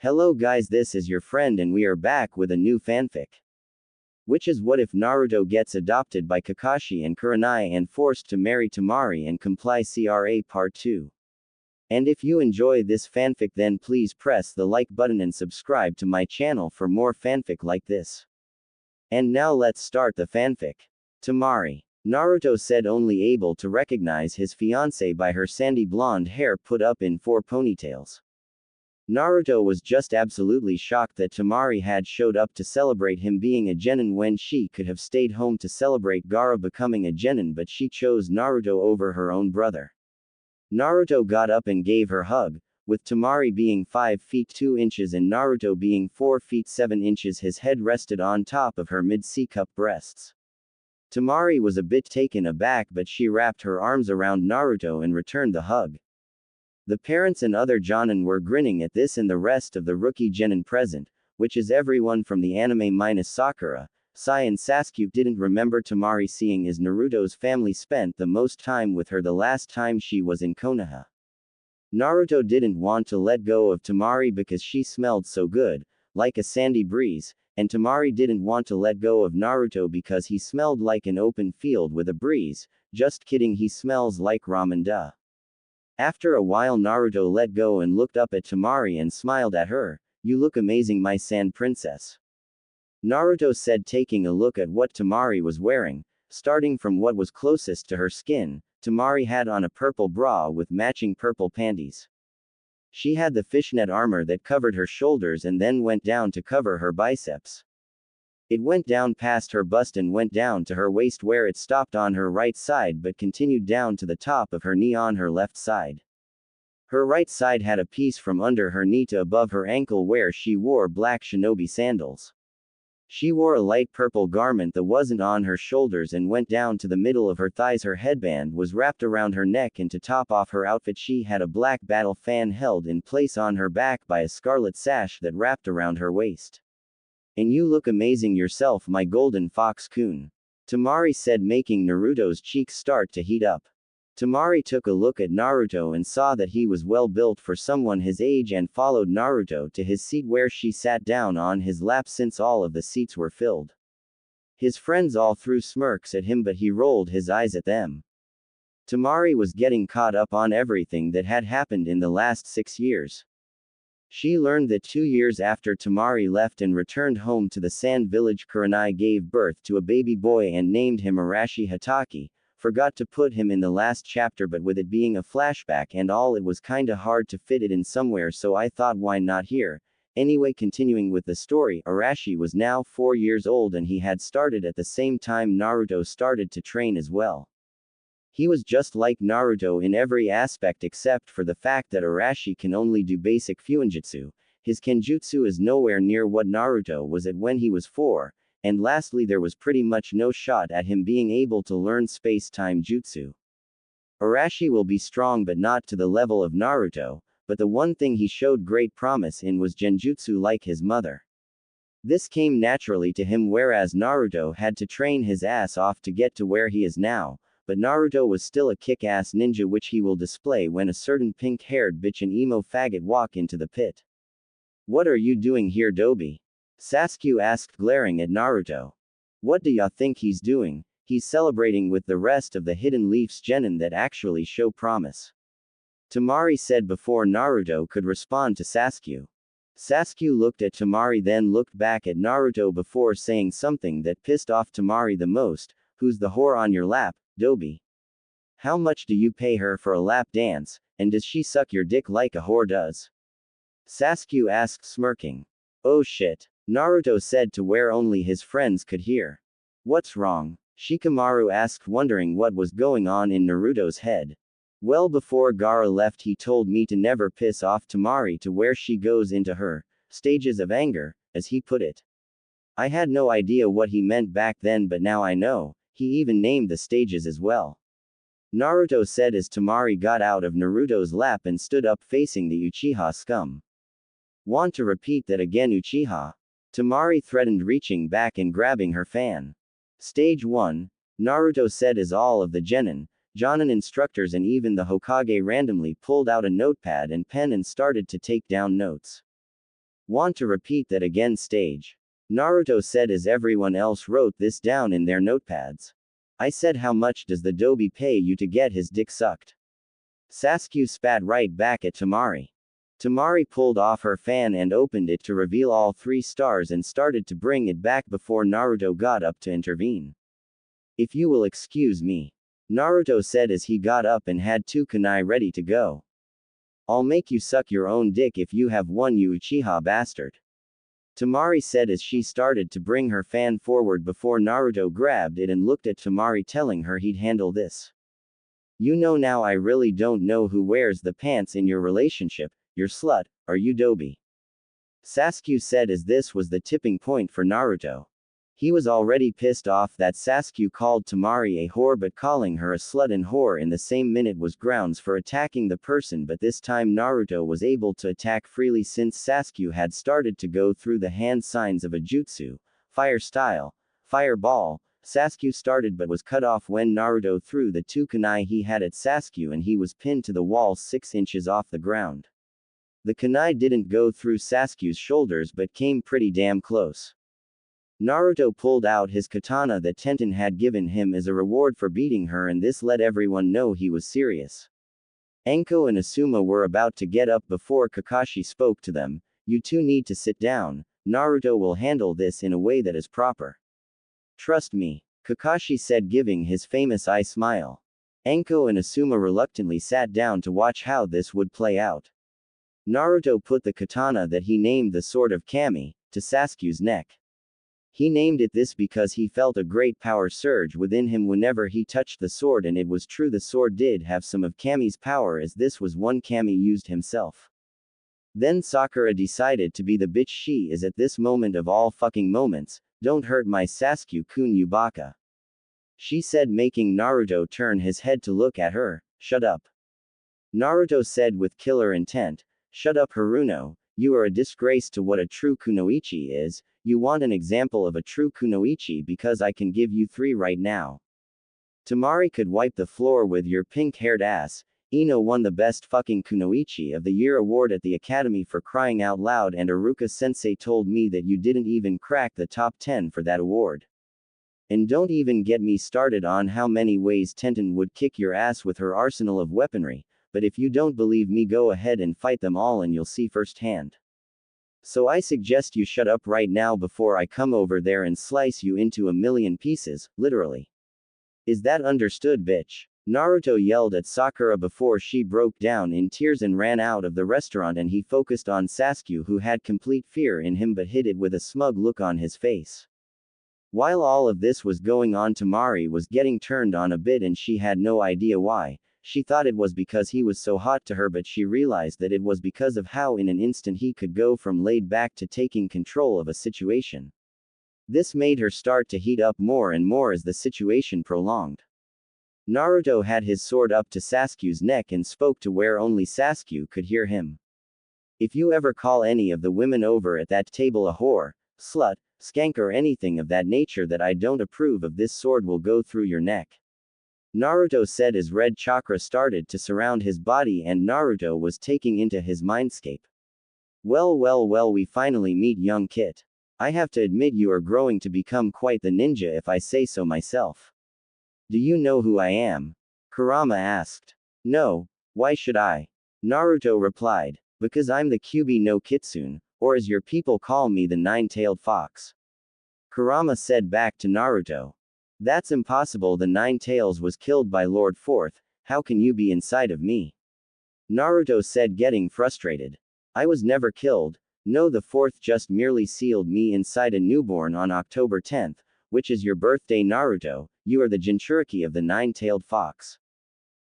Hello guys, this is your friend and we are back with a new fanfic. Which is what if Naruto gets adopted by Kakashi and Kurenai and forced to marry Temari and comply CRA Part 2. And if you enjoy this fanfic then please press the like button and subscribe to my channel for more fanfic like this. And now let's start the fanfic. Temari. Naruto said only able to recognize his fiancée by her sandy blonde hair put up in 4 ponytails. Naruto was just absolutely shocked that Temari had showed up to celebrate him being a genin when she could have stayed home to celebrate Gaara becoming a genin, but she chose Naruto over her own brother. Naruto got up and gave her hug, with Temari being 5 feet 2 inches and Naruto being 4 feet 7 inches. His head rested on top of her mid-C-cup breasts. Temari was a bit taken aback, but she wrapped her arms around Naruto and returned the hug. The parents and other jonin were grinning at this, and the rest of the rookie genin present, which is everyone from the anime minus Sakura, Sai and Sasuke, didn't remember Temari, seeing as Naruto's family spent the most time with her the last time she was in Konoha. Naruto didn't want to let go of Temari because she smelled so good, like a sandy breeze, and Temari didn't want to let go of Naruto because he smelled like an open field with a breeze. Just kidding, he smells like ramen duh. After a while Naruto let go and looked up at Temari and smiled at her. You look amazing, my sand princess. Naruto said, taking a look at what Temari was wearing. Starting from what was closest to her skin, Temari had on a purple bra with matching purple panties. She had the fishnet armor that covered her shoulders and then went down to cover her biceps. It went down past her bust and went down to her waist, where it stopped on her right side but continued down to the top of her knee on her left side. Her right side had a piece from under her knee to above her ankle where she wore black shinobi sandals. She wore a light purple garment that wasn't on her shoulders and went down to the middle of her thighs. Her headband was wrapped around her neck, and to top off her outfit she had a black battle fan held in place on her back by a scarlet sash that wrapped around her waist. And you look amazing yourself, my golden fox-kun. Temari said, making Naruto's cheeks start to heat up. Temari took a look at Naruto and saw that he was well built for someone his age and followed Naruto to his seat, where she sat down on his lap since all of the seats were filled. His friends all threw smirks at him, but he rolled his eyes at them. Temari was getting caught up on everything that had happened in the last 6 years. She learned that 2 years after Temari left and returned home to the sand village, Kurenai gave birth to a baby boy and named him Arashi Hatake. Forgot to put him in the last chapter, but with it being a flashback and all, it was kinda hard to fit it in somewhere, so I thought why not here. Anyway, continuing with the story, Arashi was now 4 years old and he had started at the same time Naruto started to train as well. He was just like Naruto in every aspect except for the fact that Arashi can only do basic fuinjutsu. His kenjutsu is nowhere near what Naruto was at when he was 4. And lastly, there was pretty much no shot at him being able to learn space-time jutsu. Arashi will be strong but not to the level of Naruto, but the one thing he showed great promise in was genjutsu like his mother. This came naturally to him, whereas Naruto had to train his ass off to get to where he is now, but Naruto was still a kick-ass ninja, which he will display when a certain pink-haired bitch and emo faggot walk into the pit. What are you doing here, Dobi? Sasuke asked, glaring at Naruto. What do ya think he's doing? He's celebrating with the rest of the Hidden Leafs genin that actually show promise. Temari said before Naruto could respond to Sasuke. Sasuke looked at Temari, then looked back at Naruto before saying something that pissed off Temari the most. Who's the whore on your lap, Dobi? How much do you pay her for a lap dance, and does she suck your dick like a whore does? Sasuke asked, smirking. Oh shit. Naruto said to where only his friends could hear. What's wrong? Shikamaru asked, wondering what was going on in Naruto's head. Well, before Gaara left he told me to never piss off Temari to where she goes into her stages of anger, as he put it. I had no idea what he meant back then, but now I know. He even named the stages as well. Naruto said as Temari got out of Naruto's lap and stood up facing the Uchiha scum. Want to repeat that again, Uchiha? Temari threatened, reaching back and grabbing her fan. Stage 1, Naruto said as all of the jonin instructors and even the Hokage randomly pulled out a notepad and pen and started to take down notes. Want to repeat that again stage? Naruto said as everyone else wrote this down in their notepads. I said how much does the Dobi pay you to get his dick sucked? Sasuke spat right back at Temari. Temari pulled off her fan and opened it to reveal all 3 stars and started to bring it back before Naruto got up to intervene. If you will excuse me, Naruto said as he got up and had 2 kunai ready to go. I'll make you suck your own dick if you have one, you Uchiha bastard. Temari said as she started to bring her fan forward before Naruto grabbed it and looked at Temari telling her he'd handle this. You know, now I really don't know who wears the pants in your relationship, your slut, or you Dobi. Sasuke said as this was the tipping point for Naruto. He was already pissed off that Sasuke called Temari a whore, but calling her a slut and whore in the same minute was grounds for attacking the person, but this time Naruto was able to attack freely since Sasuke had started to go through the hand signs of a jutsu, fire style, fireball. Sasuke started but was cut off when Naruto threw the 2 kunai he had at Sasuke and he was pinned to the wall 6 inches off the ground. The kunai didn't go through Sasuke's shoulders but came pretty damn close. Naruto pulled out his katana that Tenten had given him as a reward for beating her, and this let everyone know he was serious. Enko and Asuma were about to get up before Kakashi spoke to them. You two need to sit down. Naruto will handle this in a way that is proper. Trust me, Kakashi said, giving his famous eye smile. Enko and Asuma reluctantly sat down to watch how this would play out. Naruto put the katana that he named the Sword of Kami to Sasuke's neck. He named it this because he felt a great power surge within him whenever he touched the sword, and it was true, the sword did have some of Kami's power, as this was one Kami used himself. Then Sakura decided to be the bitch she is at this moment of all fucking moments. Don't hurt my Sasuke-kun, you baka. She said, making Naruto turn his head to look at her. Shut up. Naruto said with killer intent. Shut up, Haruno. You are a disgrace to what a true kunoichi is. You want an example of a true kunoichi because I can give you 3 right now. Temari could wipe the floor with your pink-haired ass. Ino won the best fucking kunoichi of the year award at the Academy, for crying out loud, and Iruka-sensei told me that you didn't even crack the top 10 for that award. And don't even get me started on how many ways Tenten would kick your ass with her arsenal of weaponry, but if you don't believe me, go ahead and fight them all and you'll see firsthand. So I suggest you shut up right now before I come over there and slice you into a million pieces, literally. Is that understood, bitch? Naruto yelled at Sakura before she broke down in tears and ran out of the restaurant, and he focused on Sasuke, who had complete fear in him but hid it with a smug look on his face. While all of this was going on, Temari was getting turned on a bit and she had no idea why. She thought it was because he was so hot to her, but she realized that it was because of how in an instant he could go from laid back to taking control of a situation. This made her start to heat up more and more as the situation prolonged. Naruto had his sword up to Sasuke's neck and spoke to where only Sasuke could hear him. If you ever call any of the women over at that table a whore, slut, skank, or anything of that nature that I don't approve of, this sword will go through your neck. Naruto said as red chakra started to surround his body and Naruto was taking into his mindscape. Well, we finally meet young Kit. I have to admit you are growing to become quite the ninja, if I say so myself. Do you know who I am? Kurama asked. No, why should I? Naruto replied. Because I'm the Kyuubi no Kitsune, or as your people call me, the nine-tailed fox. Kurama said back to Naruto. That's impossible, the Nine Tails was killed by Lord Fourth, how can you be inside of me? Naruto said, getting frustrated. I was never killed. No, the Fourth just merely sealed me inside a newborn on October 10th, which is your birthday, Naruto. You are the Jinchuriki of the Nine-Tailed Fox.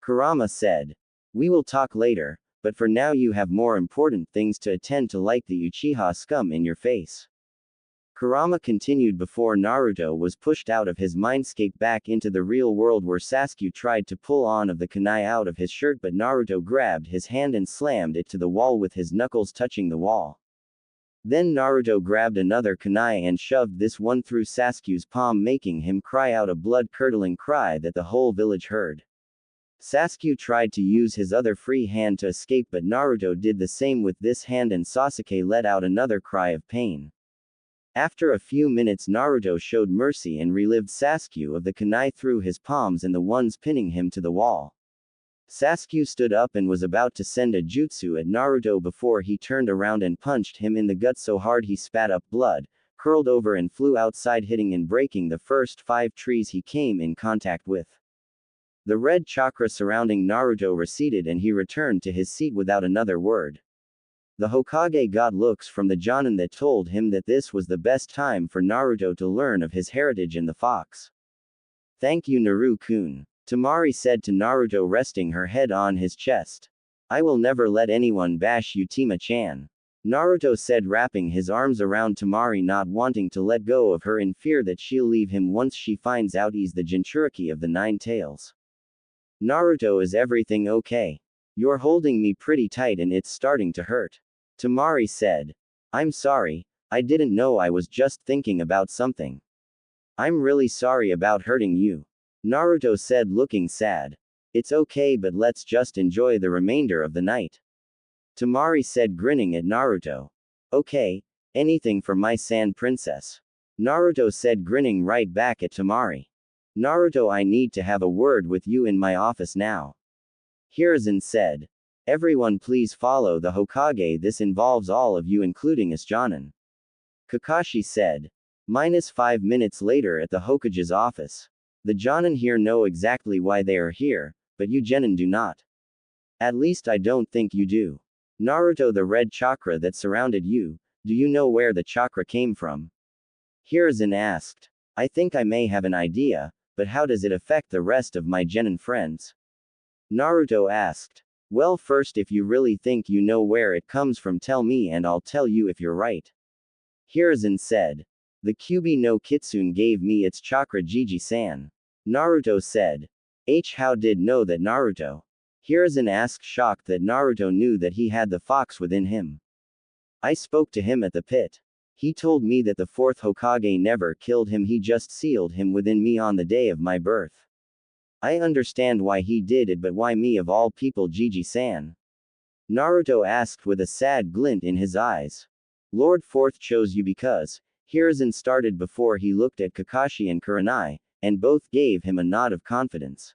Kurama said. We will talk later, but for now you have more important things to attend to, like the Uchiha scum in your face. Kurama continued before Naruto was pushed out of his mindscape back into the real world, where Sasuke tried to pull on of the kunai out of his shirt, but Naruto grabbed his hand and slammed it to the wall with his knuckles touching the wall. Then Naruto grabbed another kunai and shoved this one through Sasuke's palm, making him cry out a blood-curdling cry that the whole village heard. Sasuke tried to use his other free hand to escape, but Naruto did the same with this hand and Sasuke let out another cry of pain. After a few minutes, Naruto showed mercy and relieved Sasuke of the kunai through his palms and the ones pinning him to the wall. Sasuke stood up and was about to send a jutsu at Naruto before he turned around and punched him in the gut so hard he spat up blood, curled over and flew outside, hitting and breaking the first 5 trees he came in contact with. The red chakra surrounding Naruto receded and he returned to his seat without another word. The Hokage got looks from the Jonin that told him that this was the best time for Naruto to learn of his heritage in the fox. "Thank you, Naru-kun," Temari said to Naruto, resting her head on his chest. "I will never let anyone bash you, Tima-chan," Naruto said, wrapping his arms around Temari, not wanting to let go of her in fear that she'll leave him once she finds out he's the Jinchuriki of the 9 tails. "Naruto, is everything okay? You're holding me pretty tight and it's starting to hurt," Temari said. "I'm sorry, I didn't know, I was just thinking about something." "I'm really sorry about hurting you," Naruto said, looking sad. "It's okay, but let's just enjoy the remainder of the night," Temari said, grinning at Naruto. "Okay, anything for my sand princess," Naruto said, grinning right back at Temari. "Naruto, I need to have a word with you in my office now," Hiruzen said. "Everyone please follow the Hokage, this involves all of you including us Jonin," Kakashi said. -5 minutes later at the Hokage's office. "The Jonin here know exactly why they are here, but you Genin do not. At least I don't think you do. Naruto, the red chakra that surrounded you, do you know where the chakra came from?" Hiruzen asked. "I think I may have an idea, but how does it affect the rest of my Genin friends?" Naruto asked. "Well, first, if you really think you know where it comes from, tell me and I'll tell you if you're right," Hiruzen said. "The Kyuubi no Kitsune gave me its chakra, Jiji-san," Naruto said. How did know that, Naruto?" Hiruzen asked, shocked that Naruto knew that he had the fox within him. "I spoke to him at the pit. He told me that the 4th Hokage never killed him, he just sealed him within me on the day of my birth. I understand why he did it, but why me of all people, Jiji-san?" Naruto asked with a sad glint in his eyes. "Lord 4th chose you because," Hiruzen started before he looked at Kakashi and Kurenai, and both gave him a nod of confidence.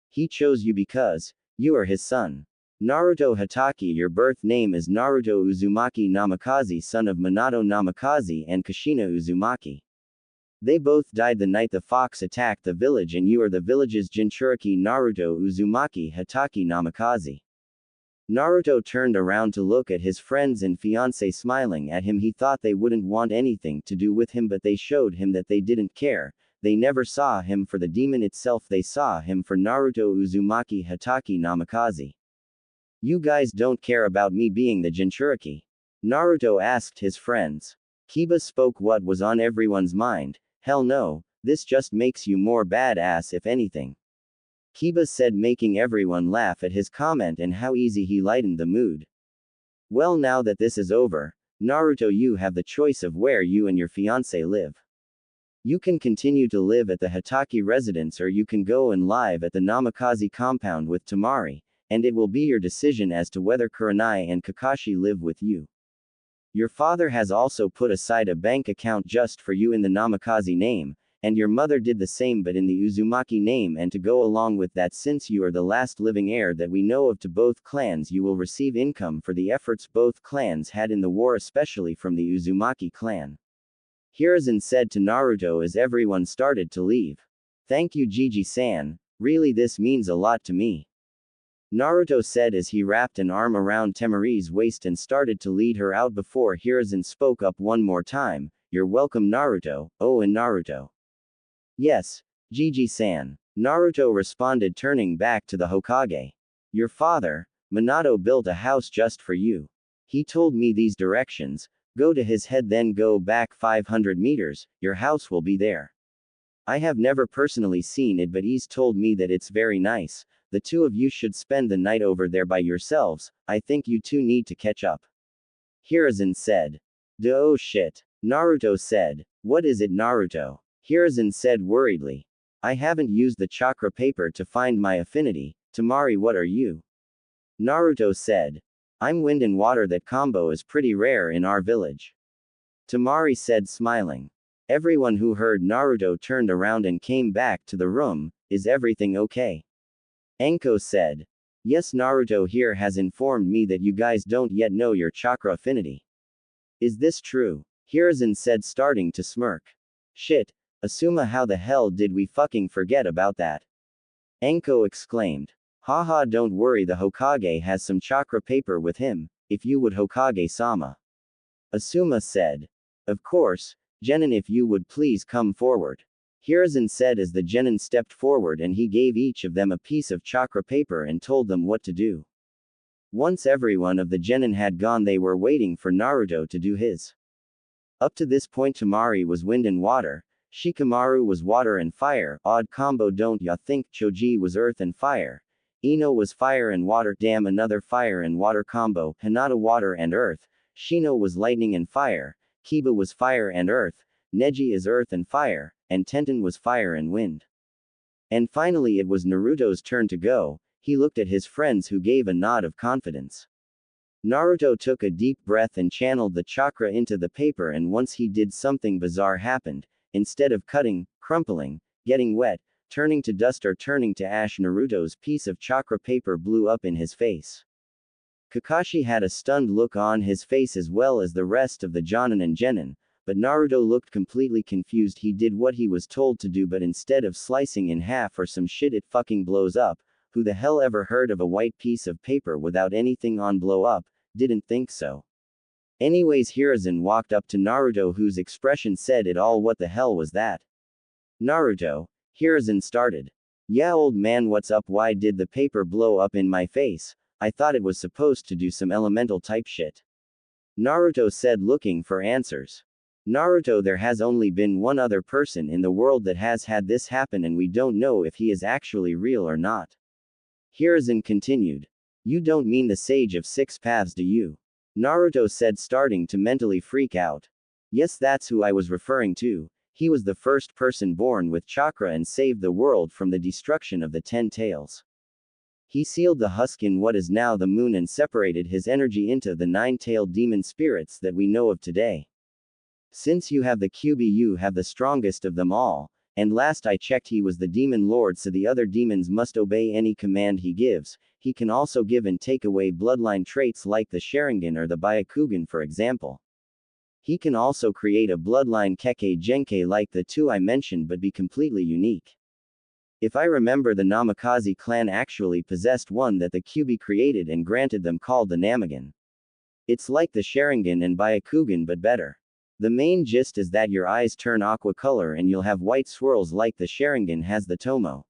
"He chose you because you are his son. Naruto Hatake, your birth name is Naruto Uzumaki Namikaze, son of Minato Namikaze and Kushina Uzumaki. They both died the night the fox attacked the village, and you are the village's Jinchuriki, Naruto Uzumaki Hatake Namikaze." Naruto turned around to look at his friends and fiancé smiling at him. He thought they wouldn't want anything to do with him, but they showed him that they didn't care. They never saw him for the demon itself, they saw him for Naruto Uzumaki Hatake Namikaze. "You guys don't care about me being the Jinchuriki?" Naruto asked his friends. Kiba spoke what was on everyone's mind. "Hell no, this just makes you more badass if anything," Kiba said, making everyone laugh at his comment and how easy he lightened the mood. "Well, now that this is over, Naruto, you have the choice of where you and your fiancé live. You can continue to live at the Hatake residence, or you can go and live at the Namikaze compound with Temari, and it will be your decision as to whether Kurenai and Kakashi live with you. Your father has also put aside a bank account just for you in the Namikaze name, and your mother did the same but in the Uzumaki name, and to go along with that, since you are the last living heir that we know of to both clans, you will receive income for the efforts both clans had in the war, especially from the Uzumaki clan," Hiruzen said to Naruto as everyone started to leave. "Thank you, Jiji-san, really this means a lot to me," Naruto said as he wrapped an arm around Temari's waist and started to lead her out before Hiruzen spoke up one more time. "You're welcome, Naruto." "Oh, and Naruto." "Yes, Jiji-san," Naruto responded, turning back to the Hokage. "Your father, Minato, built a house just for you. He told me these directions. Go to his head, then go back 500 meters, your house will be there. I have never personally seen it, but he's told me that it's very nice. The two of you should spend the night over there by yourselves. I think you two need to catch up," Hiruzen said. "Oh shit," Naruto said. "What is it, Naruto?" Hiruzen said worriedly. "I haven't used the chakra paper to find my affinity, Temari, what are you? Naruto said. I'm wind and water. That combo is pretty rare in our village. Temari said, smiling. Everyone who heard Naruto turned around and came back to the room. Is everything okay? Anko said. Yes, Naruto here has informed me that you guys don't yet know your chakra affinity. Is this true? Hiruzen said, starting to smirk. Shit, Asuma, how the hell did we fucking forget about that? Anko exclaimed. Haha, don't worry, the Hokage has some chakra paper with him, if you would, Hokage-sama. Asuma said. Of course, Genin, if you would please come forward. Hiruzen said as the Genin stepped forward and he gave each of them a piece of chakra paper and told them what to do. Once everyone of the Genin had gone, they were waiting for Naruto to do his. Up to this point, Temari was wind and water, Shikamaru was water and fire, odd combo, don't ya think? Choji was earth and fire, Ino was fire and water, damn, another fire and water combo, Hinata water and earth, Shino was lightning and fire, Kiba was fire and earth, Neji is earth and fire, and Tenten was fire and wind. And finally it was Naruto's turn to go. He looked at his friends who gave a nod of confidence. Naruto took a deep breath and channeled the chakra into the paper, and once he did, something bizarre happened. Instead of cutting, crumpling, getting wet, turning to dust or turning to ash, Naruto's piece of chakra paper blew up in his face. Kakashi had a stunned look on his face as well as the rest of the Jonin and Genin, but Naruto looked completely confused. He did what he was told to do, but instead of slicing in half or some shit, it fucking blows up. Who the hell ever heard of a white piece of paper without anything on blow up? Didn't think so. Anyways, Hiruzen walked up to Naruto, whose expression said it all. What the hell was that? Naruto, Hiruzen started. Yeah, old man, what's up? Why did the paper blow up in my face? I thought it was supposed to do some elemental type shit. Naruto said, looking for answers. Naruto, there has only been one other person in the world that has had this happen, and we don't know if he is actually real or not. Hiruzen continued. You don't mean the Sage of Six Paths, do you? Naruto said, starting to mentally freak out. Yes, that's who I was referring to. He was the first person born with chakra and saved the world from the destruction of the 10 tails. He sealed the husk in what is now the moon and separated his energy into the 9-tailed demon spirits that we know of today. Since you have the QB, you have the strongest of them all, and last I checked he was the demon lord, so the other demons must obey any command he gives. He can also give and take away bloodline traits like the Sharingan or the Byakugan, for example. He can also create a bloodline Kekkei Genkai like the two I mentioned, but be completely unique. If I remember, the Namikaze clan actually possessed one that the QB created and granted them, called the Namagan. It's like the Sharingan and Byakugan but better. The main gist is that your eyes turn aqua color and you'll have white swirls like the Sharingan has the Tomo.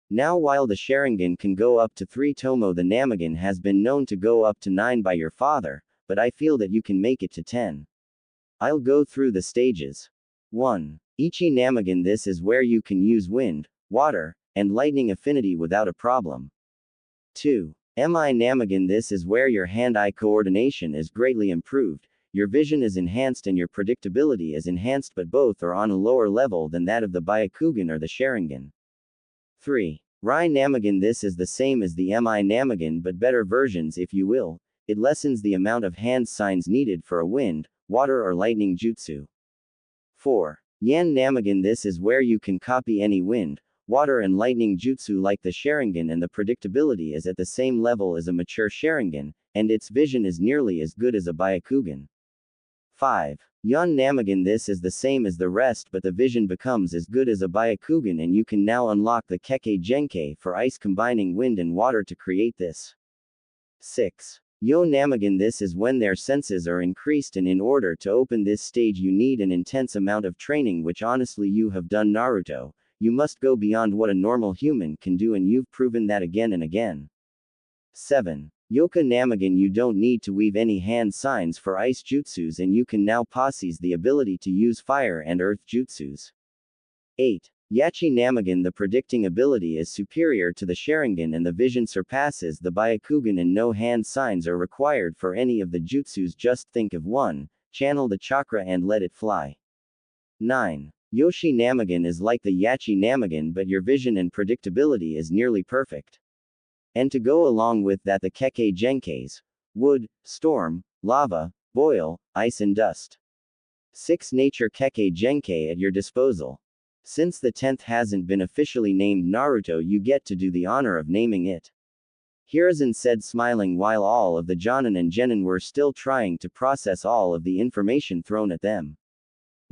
Now, while the Sharingan can go up to 3 Tomo, the Namagan has been known to go up to 9 by your father, but I feel that you can make it to 10. I'll go through the stages. 1. Ichi Namagan. This is where you can use wind, water, and lightning affinity without a problem. 2. Mi Namagan. This is where your hand-eye coordination is greatly improved, your vision is enhanced and your predictability is enhanced, but both are on a lower level than that of the Byakugan or the Sharingan. 3. Rai Namagan. This is the same as the Mi Namagan but better versions, if you will. It lessens the amount of hand signs needed for a wind, water or lightning jutsu. 4. Yan Namagan. This is where you can copy any wind, water and lightning jutsu like the Sharingan, and the predictability is at the same level as a mature Sharingan, and its vision is nearly as good as a Byakugan. 5. Yan Namagan. This is the same as the rest, but the vision becomes as good as a Byakugan, and you can now unlock the Kekkei Genkai for ice, combining wind and water to create this. 6. Yo Namagan. This is when their senses are increased, and in order to open this stage you need an intense amount of training, which honestly you have done, Naruto. You must go beyond what a normal human can do, and you've proven that again and again. 7. Yoka Namagan. You don't need to weave any hand signs for ice jutsus, and you can now possess the ability to use fire and earth jutsus. 8. Yachi Namagan. The predicting ability is superior to the Sharingan and the vision surpasses the Byakugan, and no hand signs are required for any of the jutsus. Just think of one, channel the chakra and let it fly. 9. Yoshi Namagan is like the Yachi Namagan, but your vision and predictability is nearly perfect. And to go along with that the Kekkei Genkais: wood, storm, lava, boil, ice and dust. 6 nature Kekkei Genkai at your disposal. Since the 10th hasn't been officially named Naruto, you get to do the honor of naming it. Hiruzen said, smiling while all of the Jonin and Genin were still trying to process all of the information thrown at them.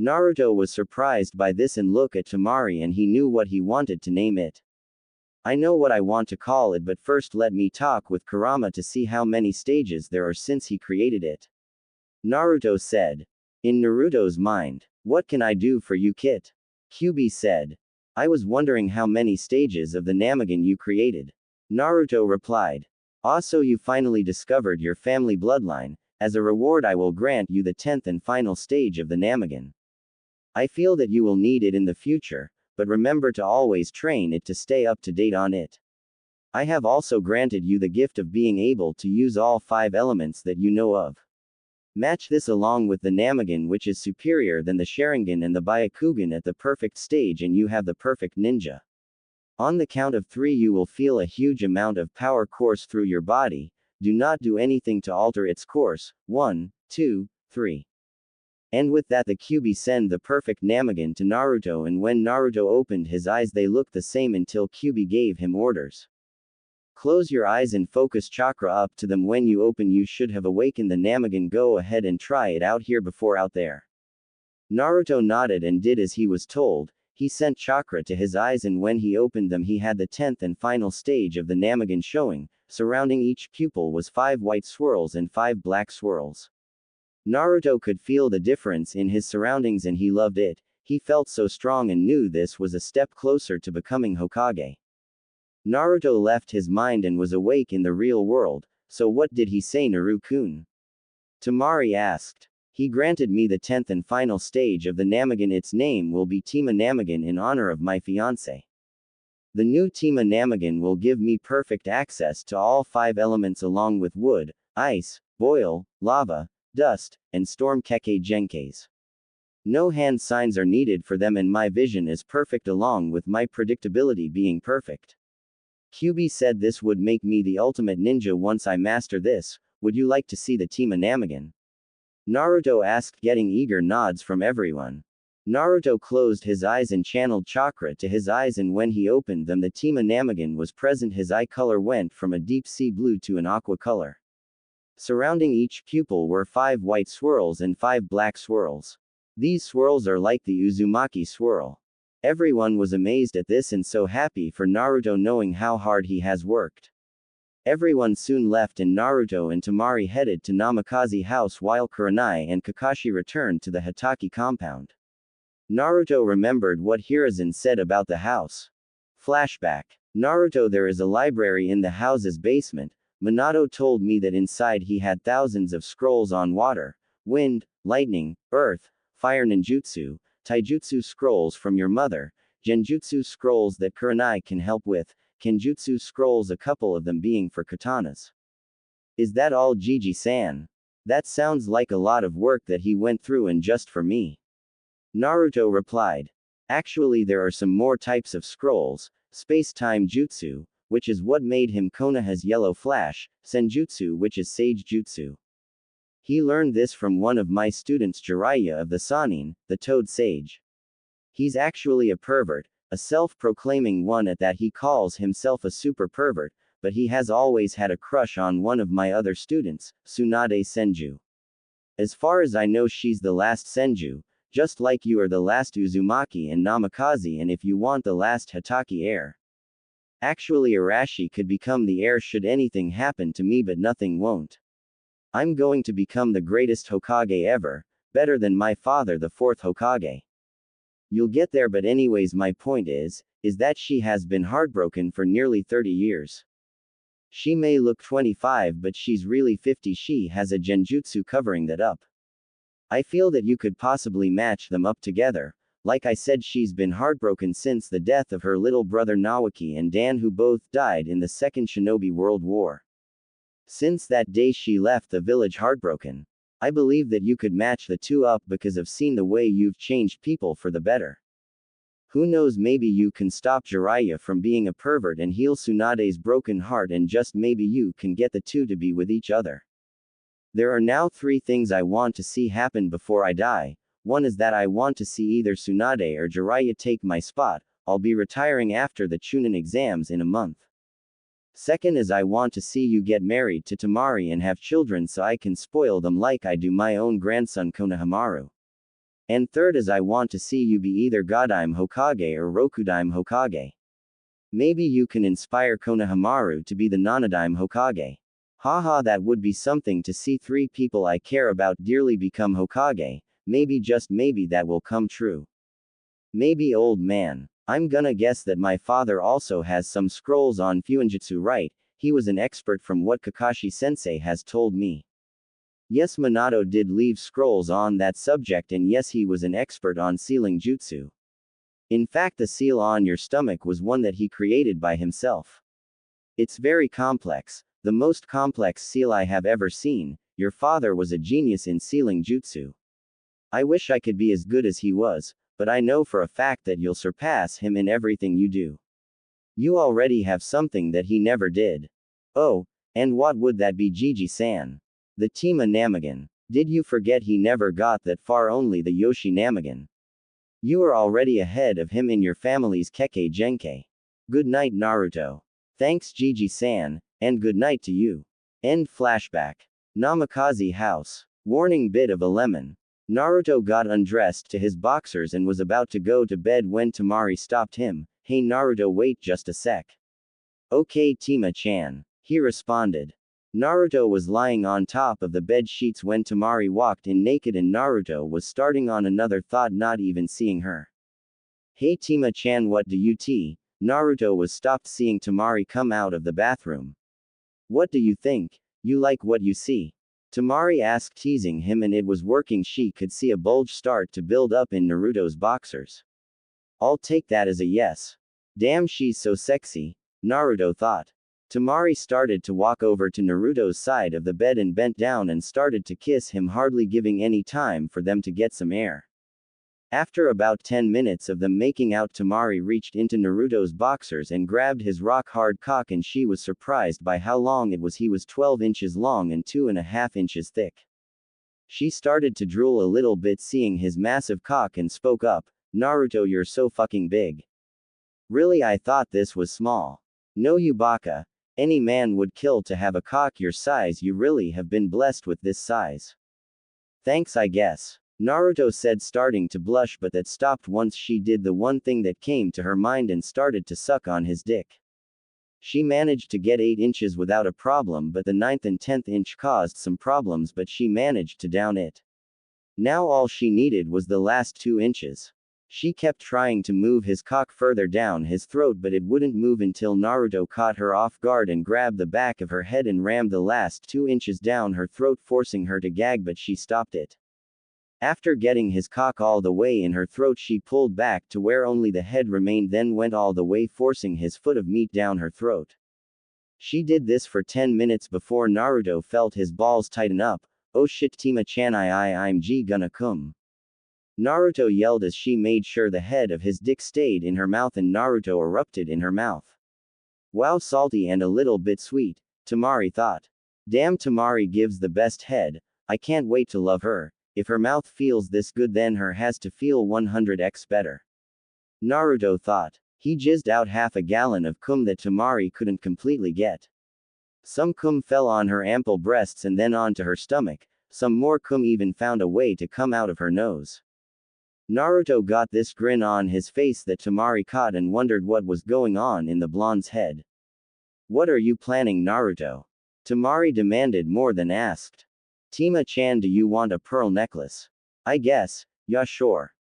Naruto was surprised by this and looked at Temari, and he knew what he wanted to name it. I know what I want to call it, but first let me talk with Kurama to see how many stages there are since he created it. Naruto said. In Naruto's mind, what can I do for you, Kit? Kyuubi said. I was wondering how many stages of the Namagen you created. Naruto replied. Also, you finally discovered your family bloodline. As a reward, I will grant you the 10th and final stage of the Namagen. I feel that you will need it in the future, but remember to always train it to stay up to date on it. I have also granted you the gift of being able to use all 5 elements that you know of. Match this along with the Namagen, which is superior than the Sharingan and the Byakugan at the perfect stage, and you have the perfect ninja. On the count of 3 you will feel a huge amount of power course through your body. Do not do anything to alter its course. 1, 2, 3. And with that the Kyuubi sent the perfect Namagen to Naruto, and when Naruto opened his eyes they looked the same until Kyuubi gave him orders. Close your eyes and focus chakra up to them. When you open you should have awakened the Namagen. Go ahead and try it out here before out there. Naruto nodded and did as he was told. He sent chakra to his eyes, and when he opened them he had the 10th and final stage of the Namagen showing. Surrounding each pupil was 5 white swirls and 5 black swirls. Naruto could feel the difference in his surroundings and he loved it. He felt so strong and knew this was a step closer to becoming Hokage. Naruto left his mind and was awake in the real world. So what did he say, Naru-kun? Temari asked. He granted me the 10th and final stage of the Namagen. Its name will be Tima Namagen in honor of my fiancé. The new Tima Namagen will give me perfect access to all 5 elements along with wood, ice, boil, lava, dust, and storm Kekkei Genkais. No hand signs are needed for them, and my vision is perfect along with my predictability being perfect. Kyuubi said this would make me the ultimate ninja once I master this. Would you like to see the Tima Namagen? Naruto asked, getting eager nods from everyone. Naruto closed his eyes and channeled chakra to his eyes, and when he opened them the Tima Namagen was present. His eye color went from a deep sea blue to an aqua color. Surrounding each pupil were 5 white swirls and 5 black swirls. These swirls are like the Uzumaki swirl. Everyone was amazed at this and so happy for Naruto, knowing how hard he has worked. Everyone soon left and Naruto and Temari headed to Namikaze house while Kurenai and Kakashi returned to the Hatake compound. Naruto remembered what Hiruzen said about the house. Flashback. Naruto, there is a library in the house's basement. Minato told me that inside he had thousands of scrolls on water, wind, lightning, earth, fire ninjutsu, taijutsu scrolls from your mother, genjutsu scrolls that Kurenai can help with, kenjutsu scrolls, a couple of them being for katanas. Is that all, Gigi-san? That sounds like a lot of work that he went through and just for me. Naruto replied. Actually there are some more types of scrolls, space-time jutsu, which is what made him Konoha's yellow flash, senjutsu, which is sage jutsu. He learned this from one of my students, Jiraiya of the Sannin, the Toad Sage. He's actually a pervert, a self-proclaiming one at that. He calls himself a super pervert, but he has always had a crush on one of my other students, Tsunade Senju. As far as I know she's the last Senju, just like you are the last Uzumaki and Namikaze, and if you want the last Hatake heir. Actually Arashi could become the heir should anything happen to me, but nothing won't. I'm going to become the greatest Hokage ever, better than my father, the 4th Hokage. You'll get there, but anyways, my point is that she has been heartbroken for nearly 30 years. She may look 25, but she's really 50. She has a genjutsu covering that up. I feel that you could possibly match them up together. Like I said, she's been heartbroken since the death of her little brother Naoki and Dan, who both died in the Second Shinobi World War. Since that day she left the village heartbroken. I believe that you could match the two up because I've seen the way you've changed people for the better. Who knows, maybe you can stop Jiraiya from being a pervert and heal Tsunade's broken heart, and just maybe you can get the two to be with each other. There are now 3 things I want to see happen before I die. One is that I want to see either Tsunade or Jiraiya take my spot. I'll be retiring after the Chunin exams in a month. Second is I want to see you get married to Temari and have children so I can spoil them like I do my own grandson Konohamaru. And third is I want to see you be either Godime Hokage or Rokudime Hokage. Maybe you can inspire Konohamaru to be the Nanadime Hokage. Haha, that would be something to see 3 people I care about dearly become Hokage. Maybe, just maybe, that will come true. Maybe, old man. I'm gonna guess that my father also has some scrolls on Fuinjutsu, right? He was an expert from what Kakashi-sensei has told me. Yes, Minato did leave scrolls on that subject, and yes, he was an expert on sealing jutsu. In fact, the seal on your stomach was one that he created by himself. It's very complex, the most complex seal I have ever seen. Your father was a genius in sealing jutsu. I wish I could be as good as he was, but I know for a fact that you'll surpass him in everything you do. You already have something that he never did. Oh, and what would that be, Gigi-san? The Tima Namagan. Did you forget he never got that far, only the Yoshi Namagan? You are already ahead of him in your family's Kekkei Genkai. Good night, Naruto. Thanks, Gigi-san, and good night to you. End flashback. Namikaze house. Warning, bit of a lemon. Naruto got undressed to his boxers and was about to go to bed when Temari stopped him. Hey Naruto, wait just a sec. Okay, Tima-chan. He responded. Naruto was lying on top of the bed sheets when Temari walked in naked, and Naruto was starting on another thought, not even seeing her. Hey Tima-chan, what do you tea? Naruto was stopped seeing Temari come out of the bathroom. What do you think? You like what you see? Temari asked, teasing him, and it was working. She could see a bulge start to build up in Naruto's boxers. I'll take that as a yes. Damn, she's so sexy, Naruto thought. Temari started to walk over to Naruto's side of the bed and bent down and started to kiss him, hardly giving any time for them to get some air. After about 10 minutes of them making out, Temari reached into Naruto's boxers and grabbed his rock-hard cock, and she was surprised by how long it was. He was 12 inches long and 2.5 inches thick. She started to drool a little bit seeing his massive cock and spoke up, Naruto, you're so fucking big. Really, I thought this was small. No, you baka. Any man would kill to have a cock your size. You really have been blessed with this size. Thanks, I guess. Naruto said, starting to blush, but that stopped once she did the one thing that came to her mind and started to suck on his dick. She managed to get 8 inches without a problem, but the 9th and 10th inch caused some problems, but she managed to down it. Now all she needed was the last 2 inches. She kept trying to move his cock further down his throat, but it wouldn't move until Naruto caught her off guard and grabbed the back of her head and rammed the last 2 inches down her throat, forcing her to gag, but she stopped it. After getting his cock all the way in her throat, she pulled back to where only the head remained, then went all the way, forcing his foot of meat down her throat. She did this for 10 minutes before Naruto felt his balls tighten up. Oh shit, Tima-chan, I'm gonna come. Naruto yelled as she made sure the head of his dick stayed in her mouth, and Naruto erupted in her mouth. Wow, salty and a little bit sweet, Temari thought. Damn, Temari gives the best head. I can't wait to love her. If her mouth feels this good, then her has to feel 100x better. Naruto thought. He jizzed out half a gallon of cum that Temari couldn't completely get. Some cum fell on her ample breasts and then onto her stomach. Some more cum even found a way to come out of her nose. Naruto got this grin on his face that Temari caught and wondered what was going on in the blonde's head. What are you planning, Naruto? Temari demanded more than asked. Tima-chan, do you want a pearl necklace? I guess, yeah, sure.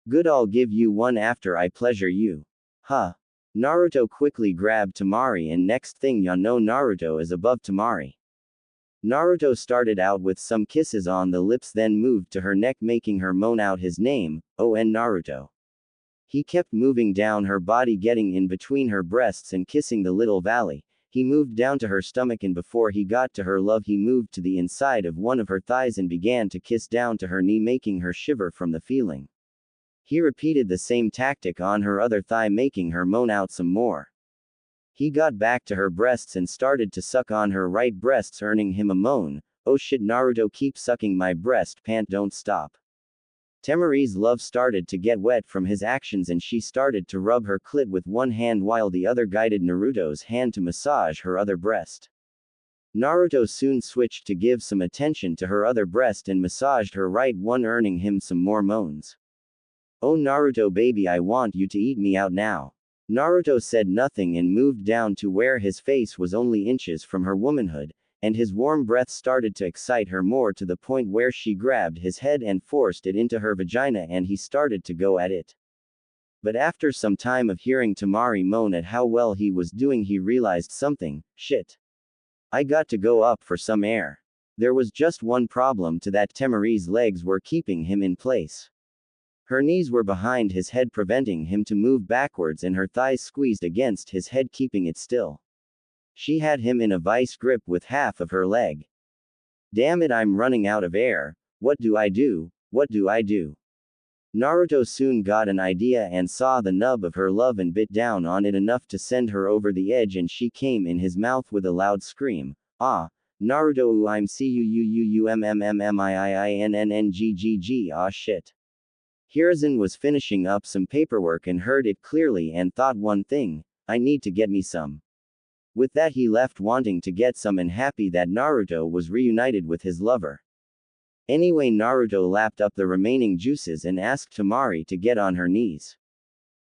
Good, I'll give you one after I pleasure you. Huh. Naruto quickly grabbed Temari, and next thing you know, Naruto is above Temari. Naruto started out with some kisses on the lips, then moved to her neck, making her moan out his name, O-N Naruto. He kept moving down her body, getting in between her breasts and kissing the little valley. He moved down to her stomach, and before he got to her love, he moved to the inside of one of her thighs and began to kiss down to her knee, making her shiver from the feeling. He repeated the same tactic on her other thigh, making her moan out some more. He got back to her breasts and started to suck on her right breasts, earning him a moan. "Oh shit, Naruto, keep sucking my breast, pant, don't stop." Temari's love started to get wet from his actions and she started to rub her clit with one hand while the other guided Naruto's hand to massage her other breast. Naruto soon switched to give some attention to her other breast and massaged her right one, earning him some more moans. "Oh Naruto baby, I want you to eat me out now." Naruto said nothing and moved down to where his face was only inches from her womanhood, and his warm breath started to excite her more to the point where she grabbed his head and forced it into her vagina and he started to go at it. But after some time of hearing Temari moan at how well he was doing, he realized something. Shit. I got to go up for some air. There was just one problem to that: Temari's legs were keeping him in place. Her knees were behind his head, preventing him to move backwards, and her thighs squeezed against his head, keeping it still. She had him in a vice grip with half of her leg. "Damn it, I'm running out of air. What do I do? What do I do?" Naruto soon got an idea and saw the nub of her love and bit down on it enough to send her over the edge, and she came in his mouth with a loud scream. "Ah, Naruto, ooh, I'm cuummmmmmingg. Ah shit." Hiruzen was finishing up some paperwork and heard it clearly and thought one thing: I need to get me some. With that he left wanting to get some and happy that Naruto was reunited with his lover. Anyway, Naruto lapped up the remaining juices and asked Temari to get on her knees.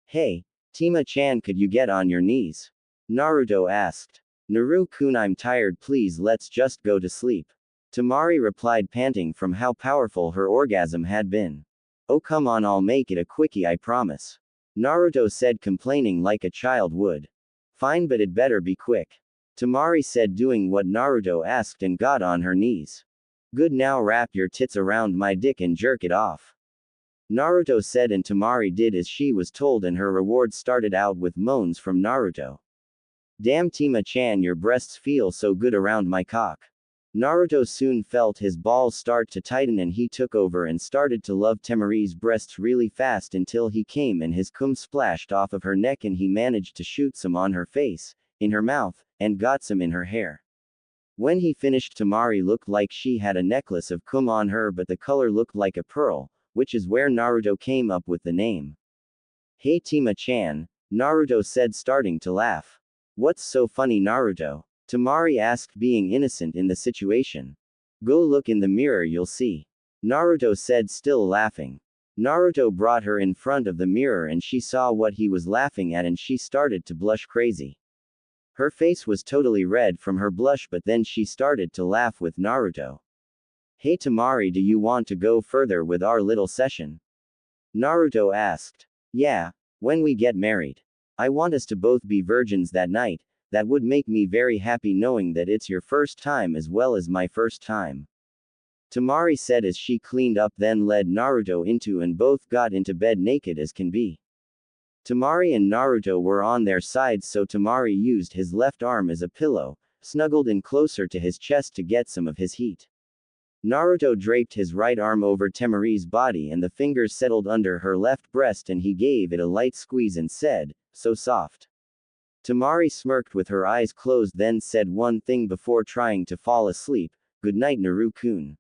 "Hey, Tima-chan, could you get on your knees?" Naruto asked. "Naru-kun, I'm tired, please let's just go to sleep." Temari replied, panting from how powerful her orgasm had been. "Oh come on, I'll make it a quickie, I promise." Naruto said, complaining like a child would. "Fine, but it better be quick." Temari said, doing what Naruto asked, and got on her knees. "Good, now wrap your tits around my dick and jerk it off." Naruto said, and Temari did as she was told, and her reward started out with moans from Naruto. "Damn Tima-chan, your breasts feel so good around my cock." Naruto soon felt his balls start to tighten and he took over and started to love Temari's breasts really fast until he came and his cum splashed off of her neck, and he managed to shoot some on her face, in her mouth, and got some in her hair. When he finished, Temari looked like she had a necklace of cum on her, but the color looked like a pearl, which is where Naruto came up with the name. "Hey Tima-chan," Naruto said, starting to laugh. "What's so funny, Naruto?" Temari asked, being innocent in the situation. "Go look in the mirror, you'll see." Naruto said, still laughing. Naruto brought her in front of the mirror and she saw what he was laughing at and she started to blush crazy. Her face was totally red from her blush, but then she started to laugh with Naruto. "Hey Temari, do you want to go further with our little session?" Naruto asked. "Yeah, when we get married. I want us to both be virgins that night. That would make me very happy knowing that it's your first time as well as my first time." Temari said as she cleaned up, then led Naruto into and both got into bed naked as can be. Temari and Naruto were on their sides, so Temari used his left arm as a pillow, snuggled in closer to his chest to get some of his heat. Naruto draped his right arm over Temari's body and the fingers settled under her left breast and he gave it a light squeeze and said, "So soft." Temari smirked with her eyes closed, then said one thing before trying to fall asleep: "Good night, Naru-kun."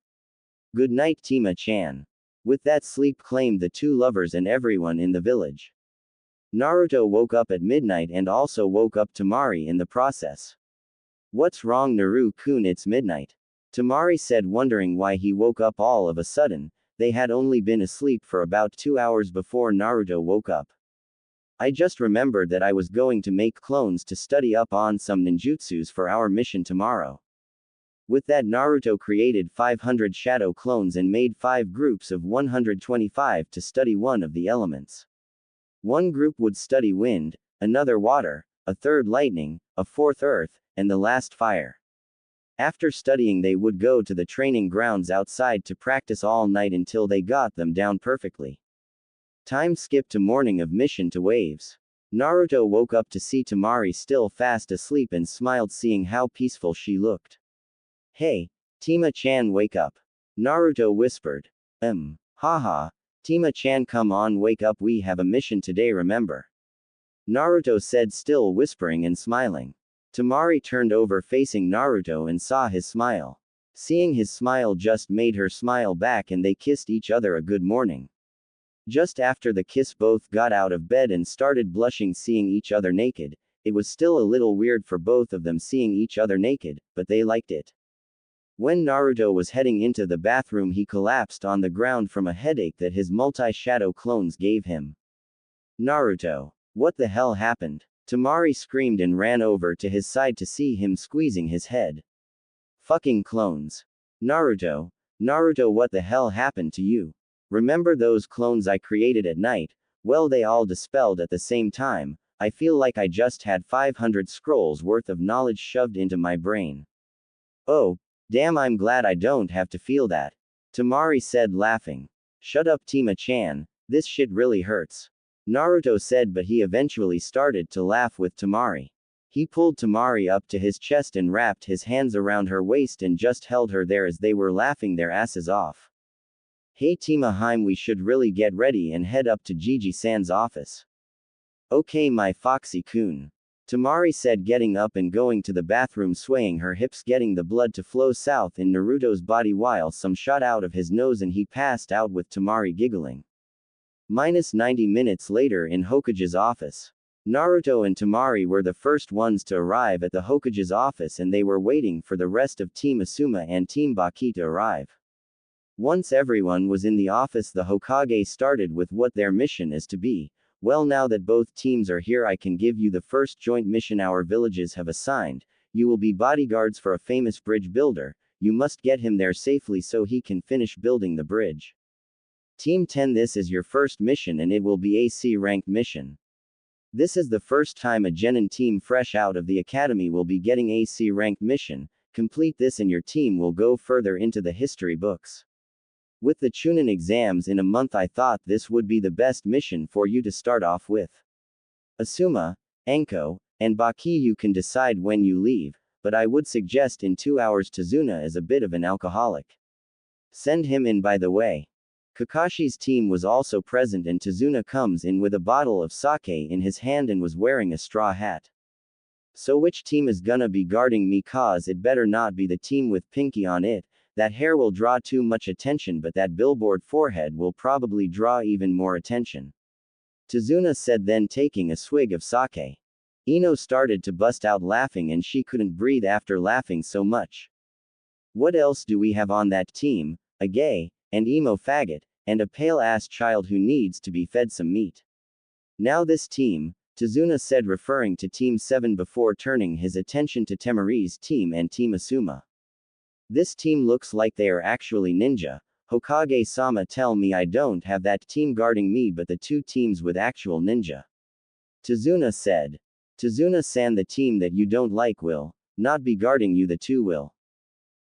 "Good night, Tima-chan." With that, sleep claimed the two lovers and everyone in the village. Naruto woke up at midnight and also woke up Temari in the process. "What's wrong, Naru-kun, it's midnight?" Temari said, wondering why he woke up all of a sudden. They had only been asleep for about 2 hours before Naruto woke up. "I just remembered that I was going to make clones to study up on some ninjutsus for our mission tomorrow." With that, Naruto created 500 shadow clones and made 5 groups of 125 to study one of the elements. One group would study wind, another water, a third lightning, a fourth earth, and the last fire. After studying, they would go to the training grounds outside to practice all night until they got them down perfectly. Time skipped to morning of mission to waves. Naruto woke up to see Temari still fast asleep and smiled, seeing how peaceful she looked. "Hey, Tima-chan, wake up." Naruto whispered. Haha. Tima-chan, come on, wake up, we have a mission today, remember? Naruto said, still whispering and smiling. Temari turned over facing Naruto and saw his smile. Seeing his smile just made her smile back and they kissed each other a good morning. Just after the kiss, both got out of bed and started blushing seeing each other naked. It was still a little weird for both of them seeing each other naked, but they liked it. When Naruto was heading into the bathroom, he collapsed on the ground from a headache that his multi-shadow clones gave him. Naruto. What the hell happened? Temari screamed and ran over to his side to see him squeezing his head. Fucking clones. Naruto. Naruto, what the hell happened to you? Remember those clones I created at night? Well, they all dispelled at the same time. I feel like I just had 500 scrolls worth of knowledge shoved into my brain. Oh, damn, I'm glad I don't have to feel that. Temari said, laughing. Shut up, Tima-chan, this shit really hurts. Naruto said, but he eventually started to laugh with Temari. He pulled Temari up to his chest and wrapped his hands around her waist and just held her there as they were laughing their asses off. Hey Tima-hime, we should really get ready and head up to Gigi-san's office. Okay, my Foxy-kun. Temari said, getting up and going to the bathroom, swaying her hips, getting the blood to flow south in Naruto's body while some shot out of his nose and he passed out with Temari giggling. Minus 90 minutes later in Hokage's office. Naruto and Temari were the first ones to arrive at the Hokage's office and they were waiting for the rest of Team Asuma and Team Baki to arrive. Once everyone was in the office, the Hokage started with what their mission is to be. Well, now that both teams are here, I can give you the first joint mission our villages have assigned. You will be bodyguards for a famous bridge builder. You must get him there safely so he can finish building the bridge. Team 10, this is your first mission and it will be AC ranked mission. This is the first time a genin team fresh out of the academy will be getting AC ranked mission. Complete this and your team will go further into the history books. With the Chunin exams in a month, I thought this would be the best mission for you to start off with. Asuma, Anko, and Baki, you can decide when you leave, but I would suggest in 2 hours. Tazuna is a bit of an alcoholic. Send him in, by the way. Kakashi's team was also present and Tazuna comes in with a bottle of sake in his hand and was wearing a straw hat. So which team is gonna be guarding me? Cause it better not be the team with Pinky on it. That hair will draw too much attention, but that billboard forehead will probably draw even more attention. Tazuna said, then taking a swig of sake. Ino started to bust out laughing and she couldn't breathe after laughing so much. What else do we have on that team? A gay, and emo faggot, and a pale-ass child who needs to be fed some meat. Now this team, Tazuna said, referring to Team 7 before turning his attention to Temari's team and Team Asuma. This team looks like they are actually ninja. Hokage-sama, tell me I don't have that team guarding me but the two teams with actual ninja. Tazuna said. Tazuna-san, the team that you don't like will not be guarding you, the two will.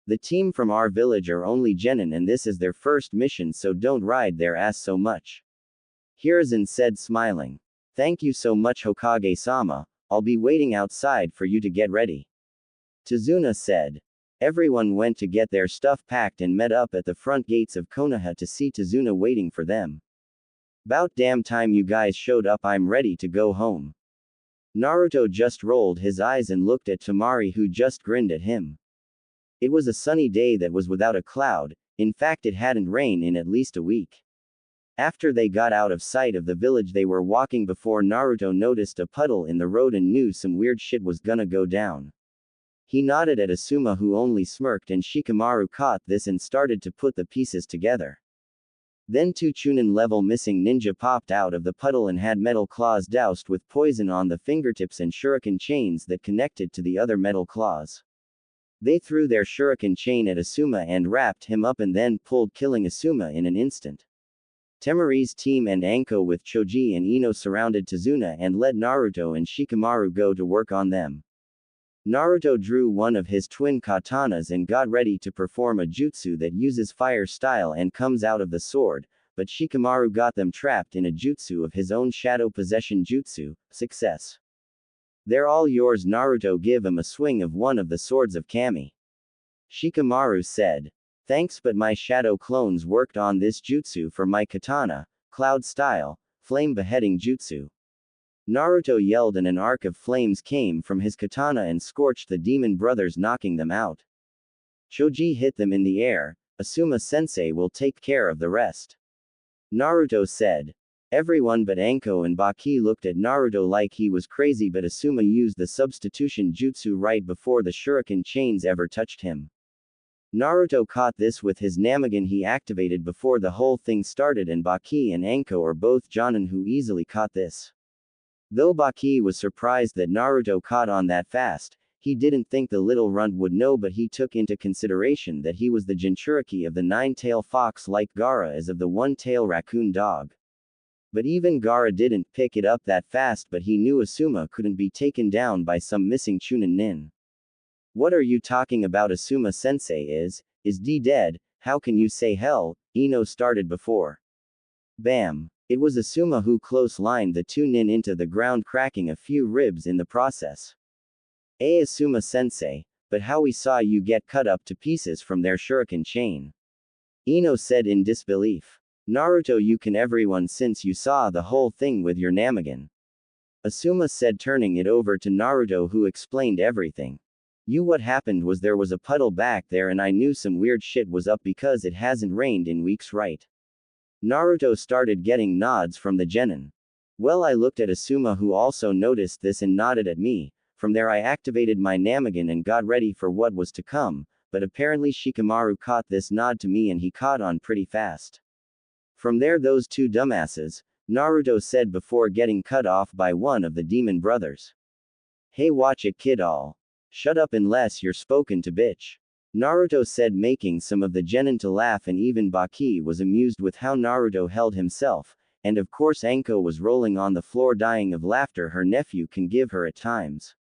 The team from our village are only genin and this is their first mission, so don't ride their ass so much. Hiruzen said, smiling. Thank you so much, Hokage-sama, I'll be waiting outside for you to get ready. Tazuna said. Everyone went to get their stuff packed and met up at the front gates of Konoha to see Tazuna waiting for them. About damn time you guys showed up, I'm ready to go home. Naruto just rolled his eyes and looked at Temari, who just grinned at him. It was a sunny day that was without a cloud, in fact it hadn't rained in at least a week. After they got out of sight of the village they were walking before Naruto noticed a puddle in the road and knew some weird shit was gonna go down. He nodded at Asuma, who only smirked, and Shikamaru caught this and started to put the pieces together. Then two Chunin-level missing ninja popped out of the puddle and had metal claws doused with poison on the fingertips and shuriken chains that connected to the other metal claws. They threw their shuriken chain at Asuma and wrapped him up and then pulled, killing Asuma in an instant. Temari's team and Anko with Choji and Ino surrounded Tazuna and let Naruto and Shikamaru go to work on them. Naruto drew one of his twin katanas and got ready to perform a jutsu that uses fire style and comes out of the sword, but Shikamaru got them trapped in a jutsu of his own, shadow possession jutsu. Success. They're all yours, Naruto. Give him a swing of one of the swords of Kami. Shikamaru said. Thanks, but my shadow clones worked on this jutsu for my katana, Cloud Style, Flame Beheading Jutsu. Naruto yelled and an arc of flames came from his katana and scorched the demon brothers, knocking them out. Choji hit them in the air. Asuma-sensei will take care of the rest. Naruto said. Everyone but Anko and Baki looked at Naruto like he was crazy, but Asuma used the substitution jutsu right before the shuriken chains ever touched him. Naruto caught this with his Namagen he activated before the whole thing started, and Baki and Anko are both Jonin who easily caught this. Though Baki was surprised that Naruto caught on that fast, he didn't think the little runt would know, but he took into consideration that he was the Jinchuriki of the nine-tailed fox like Gaara as of the one-tailed raccoon dog. But even Gaara didn't pick it up that fast, but he knew Asuma couldn't be taken down by some missing Chunin nin. What are you talking about? Asuma-sensei is D dead? How can you say hell? Ino started before. Bam. It was Asuma who close-lined the two nin into the ground, cracking a few ribs in the process. Asuma-sensei, but how we saw you get cut up to pieces from their shuriken chain. Ino said in disbelief. Naruto, you can everyone since you saw the whole thing with your Namagen. Asuma said, turning it over to Naruto, who explained everything. What happened was there was a puddle back there and I knew some weird shit was up because it hasn't rained in weeks, right? Naruto started getting nods from the genin. Well, I looked at Asuma, who also noticed this and nodded at me. From there I activated my Namagen and got ready for what was to come, but apparently Shikamaru caught this nod to me and he caught on pretty fast. From there, those two dumbasses, Naruto said before getting cut off by one of the demon brothers. Hey, watch it, kid, all. Shut up unless you're spoken to, bitch. Naruto said, making some of the genin to laugh, and even Baki was amused with how Naruto held himself, and of course Anko was rolling on the floor dying of laughter her nephew can give her at times.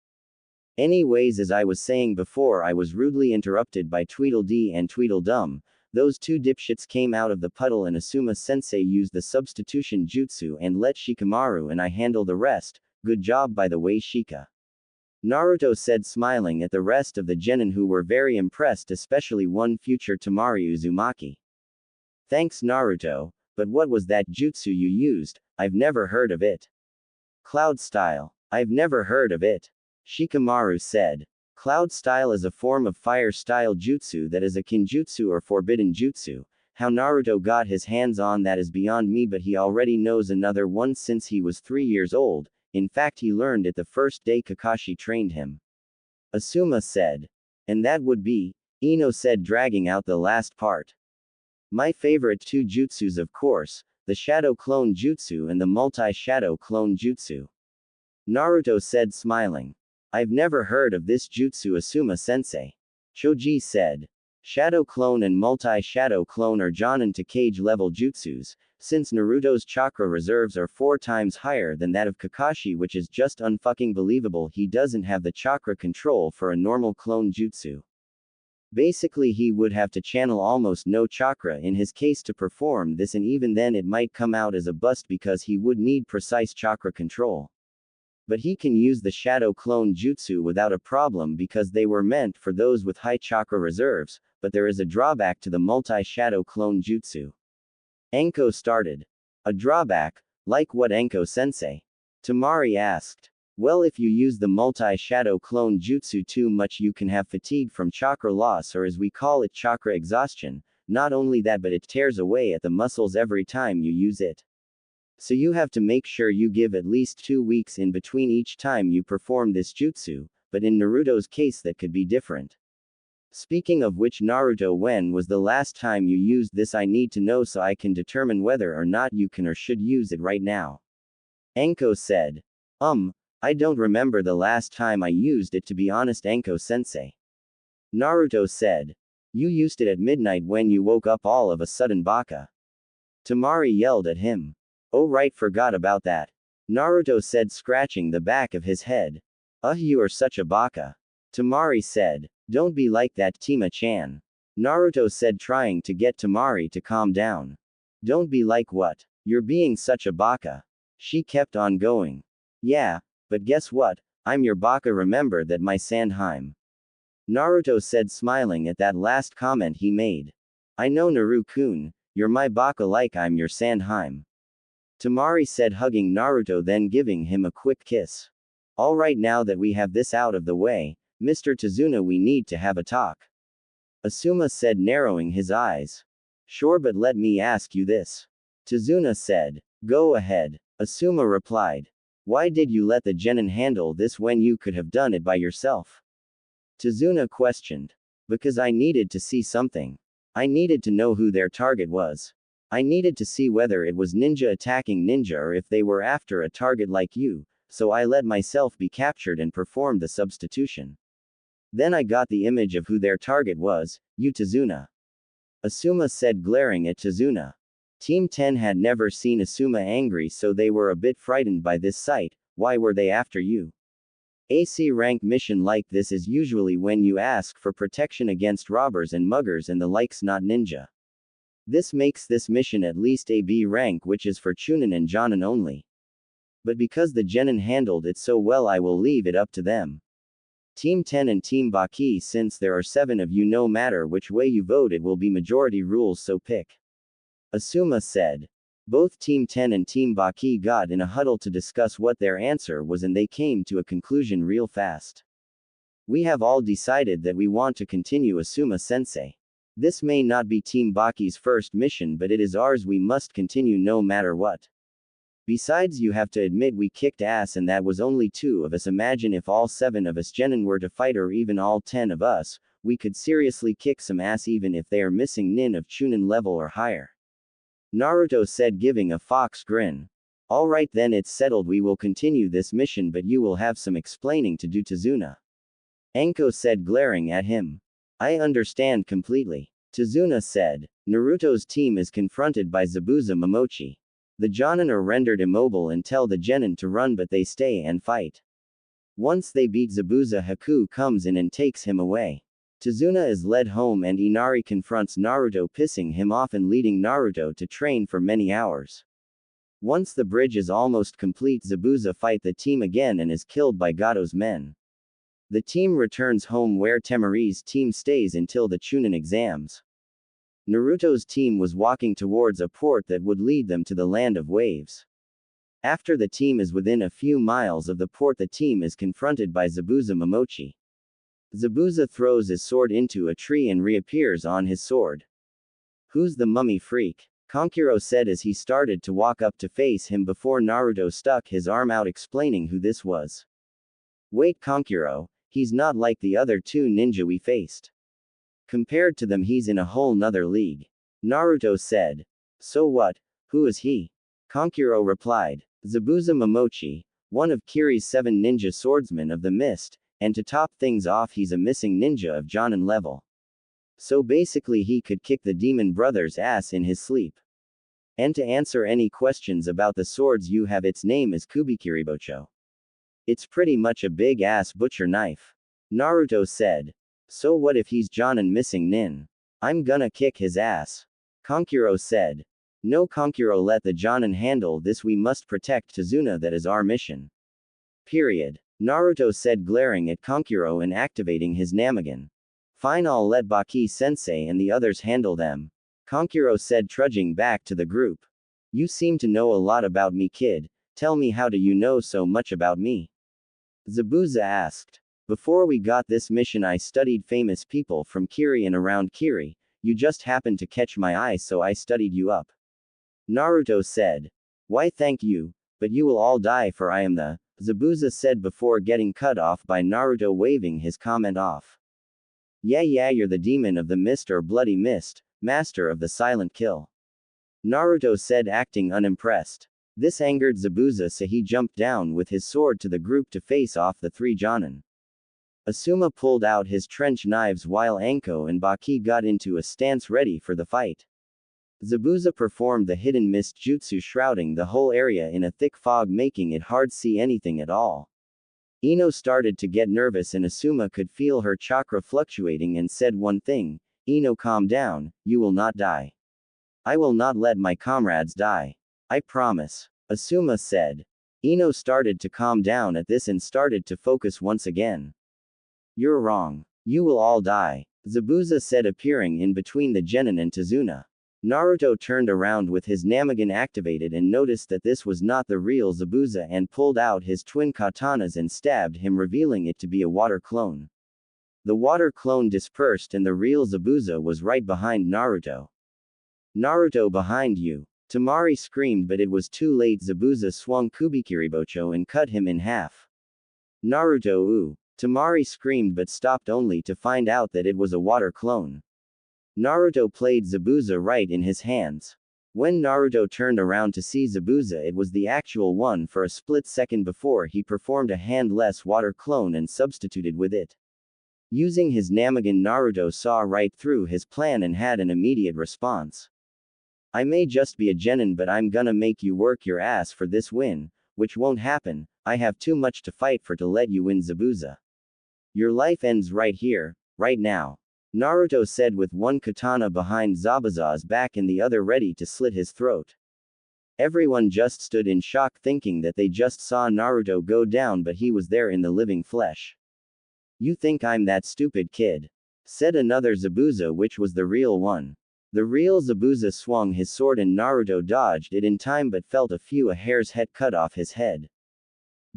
Anyways, as I was saying before, I was rudely interrupted by Tweedledee and Tweedledum. Those two dipshits came out of the puddle and Asuma-sensei used the substitution jutsu and let Shikamaru and I handle the rest. Good job, by the way, Shika. Naruto said, smiling at the rest of the genin, who were very impressed, especially one future Temari Uzumaki. Thanks, Naruto, but what was that jutsu you used? I've never heard of it. Cloud Style. I've never heard of it. Shikamaru said. Cloud Style is a form of fire style jutsu that is a kinjutsu or forbidden jutsu. How Naruto got his hands on that is beyond me, but he already knows another one since he was 3 years old. In fact, he learned it the first day Kakashi trained him. Asuma said. And that would be? Ino said, dragging out the last part. My favorite two jutsus, of course, the Shadow Clone Jutsu and the Multi-Shadow Clone Jutsu. Naruto said, smiling. I've never heard of this jutsu, Asuma-sensei. Choji said. Shadow Clone and Multi-Shadow Clone are Jonin to Kage level jutsus, since Naruto's chakra reserves are 4 times higher than that of Kakashi, which is just unfucking believable. He doesn't have the chakra control for a normal clone jutsu. Basically, he would have to channel almost no chakra in his case to perform this, and even then it might come out as a bust because he would need precise chakra control. But he can use the Shadow Clone Jutsu without a problem because they were meant for those with high chakra reserves, but there is a drawback to the Multi-Shadow Clone Jutsu. Anko started. A drawback? Like what, Anko-sensei? Temari asked. Well, if you use the Multi-Shadow Clone Jutsu too much, you can have fatigue from chakra loss, or as we call it, chakra exhaustion. Not only that, but it tears away at the muscles every time you use it. So you have to make sure you give at least 2 weeks in between each time you perform this jutsu, but in Naruto's case that could be different. Speaking of which, Naruto, when was the last time you used this? I need to know so I can determine whether or not you can or should use it right now. Anko said. I don't remember the last time I used it, to be honest, Anko-sensei. Naruto said. You used it at midnight when you woke up all of a sudden, baka. Temari yelled at him. Oh right, forgot about that. Naruto said, scratching the back of his head. You are such a baka. Temari said. Don't be like that, Tima-chan. Naruto said, trying to get Temari to calm down. Don't be like what? You're being such a baka. She kept on going. Yeah, but guess what? I'm your baka, remember that, my Sandheim. Naruto said, smiling at that last comment he made. I know, Naru-kun, you're my baka like I'm your Sandheim. Temari said, hugging Naruto, then giving him a quick kiss. Alright, now that we have this out of the way, Mr. Tazuna, we need to have a talk. Asuma said, narrowing his eyes. Sure, but let me ask you this. Tazuna said. Go ahead. Asuma replied. Why did you let the genin handle this when you could have done it by yourself? Tazuna questioned. Because I needed to see something. I needed to know who their target was. I needed to see whether it was ninja attacking ninja or if they were after a target like you, so I let myself be captured and performed the substitution. Then I got the image of who their target was, you Tazuna. Asuma said, glaring at Tazuna. Team 10 had never seen Asuma angry, so they were a bit frightened by this sight. Why were they after you? A C rank mission like this is usually when you ask for protection against robbers and muggers and the likes, not ninja. This makes this mission at least a B rank, which is for Chunin and Jonin only. But because the genin handled it so well, I will leave it up to them. Team 10 and Team Baki, since there are 7 of you, no matter which way you vote it will be majority rules, so pick. Asuma said. Both Team 10 and Team Baki got in a huddle to discuss what their answer was, and they came to a conclusion real fast. We have all decided that we want to continue Asuma-sensei. This may not be Team Baki's first mission, but it is ours. We must continue no matter what. Besides, you have to admit we kicked ass, and that was only 2 of us. Imagine if all 7 of us genin were to fight, or even all 10 of us, we could seriously kick some ass even if they are missing nin of Chunin level or higher. Naruto said, giving a fox grin. Alright then, it's settled, we will continue this mission, but you will have some explaining to do, Tazuna. Anko said, glaring at him. I understand completely. Tazuna said. Naruto's team is confronted by Zabuza Momochi. The Jonin are rendered immobile and tell the genin to run, but they stay and fight. Once they beat Zabuza, Haku comes in and takes him away. Tazuna is led home and Inari confronts Naruto, pissing him off and leading Naruto to train for many hours. Once the bridge is almost complete, Zabuza fight the team again and is killed by Gato's men. The team returns home where Temari's team stays until the Chunin exams. Naruto's team was walking towards a port that would lead them to the land of waves. After the team is within a few miles of the port, the team is confronted by Zabuza Momochi. Zabuza throws his sword into a tree and reappears on his sword. Who's the mummy freak? Kankuro said as he started to walk up to face him before Naruto stuck his arm out explaining who this was. Wait, Kankuro, he's not like the other 2 ninja we faced. Compared to them, he's in a whole nother league. Naruto said. So what? Who is he? Kankuro replied. Zabuza Momochi, one of Kiri's 7 ninja swordsmen of the mist, and to top things off, he's a missing ninja of Jonin level. So basically he could kick the demon brother's ass in his sleep. And to answer any questions about the swords you have, its name is Kubikiribocho. It's pretty much a big ass butcher knife. Naruto said. So what if he's Jonin missing nin? I'm gonna kick his ass. Kankuro said. No, Kankuro, let the Jonin handle this, we must protect Tazuna, that is our mission. Period. Naruto said, glaring at Kankuro and activating his Namagen. Fine, I'll let Baki-sensei and the others handle them. Kankuro said, trudging back to the group. You seem to know a lot about me, kid. Tell me, how do you know so much about me? Zabuza asked. Before we got this mission, I studied famous people from Kiri and around Kiri. You just happened to catch my eye, so I studied you up. Naruto said. Why, thank you, but you will all die, for I am the... Zabuza said before getting cut off by Naruto, waving his comment off. Yeah, you're the demon of the mist, or bloody mist, master of the silent kill. Naruto said, acting unimpressed. This angered Zabuza, so he jumped down with his sword to the group to face off the 3 Jonin. Asuma pulled out his trench knives while Anko and Baki got into a stance ready for the fight. Zabuza performed the hidden mist jutsu, shrouding the whole area in a thick fog, making it hard to see anything at all. Ino started to get nervous and Asuma could feel her chakra fluctuating and said one thing. Ino, calm down, you will not die. I will not let my comrades die. I promise. Asuma said. Ino started to calm down at this and started to focus once again. You're wrong. You will all die, Zabuza said, appearing in between the genin and Tazuna. Naruto turned around with his Namagen activated and noticed that this was not the real Zabuza and pulled out his twin katanas and stabbed him, revealing it to be a water clone. The water clone dispersed and the real Zabuza was right behind Naruto. Naruto, behind you! Temari screamed, but it was too late. Zabuza swung Kubikiribocho and cut him in half. Naruto, ooh! Temari screamed but stopped only to find out that it was a water clone. Naruto played Zabuza right in his hands. When Naruto turned around to see Zabuza, it was the actual one. For a split second before, he performed a handless water clone and substituted with it. Using his Namagen, Naruto saw right through his plan and had an immediate response. I may just be a genin, but I'm gonna make you work your ass for this win, which won't happen. I have too much to fight for to let you win, Zabuza. Your life ends right here, right now. Naruto said with one katana behind Zabuza's back and the other ready to slit his throat. Everyone just stood in shock, thinking that they just saw Naruto go down, but he was there in the living flesh. You think I'm that stupid, kid? Said another Zabuza, which was the real one. The real Zabuza swung his sword and Naruto dodged it in time but felt a hair's head cut off his head.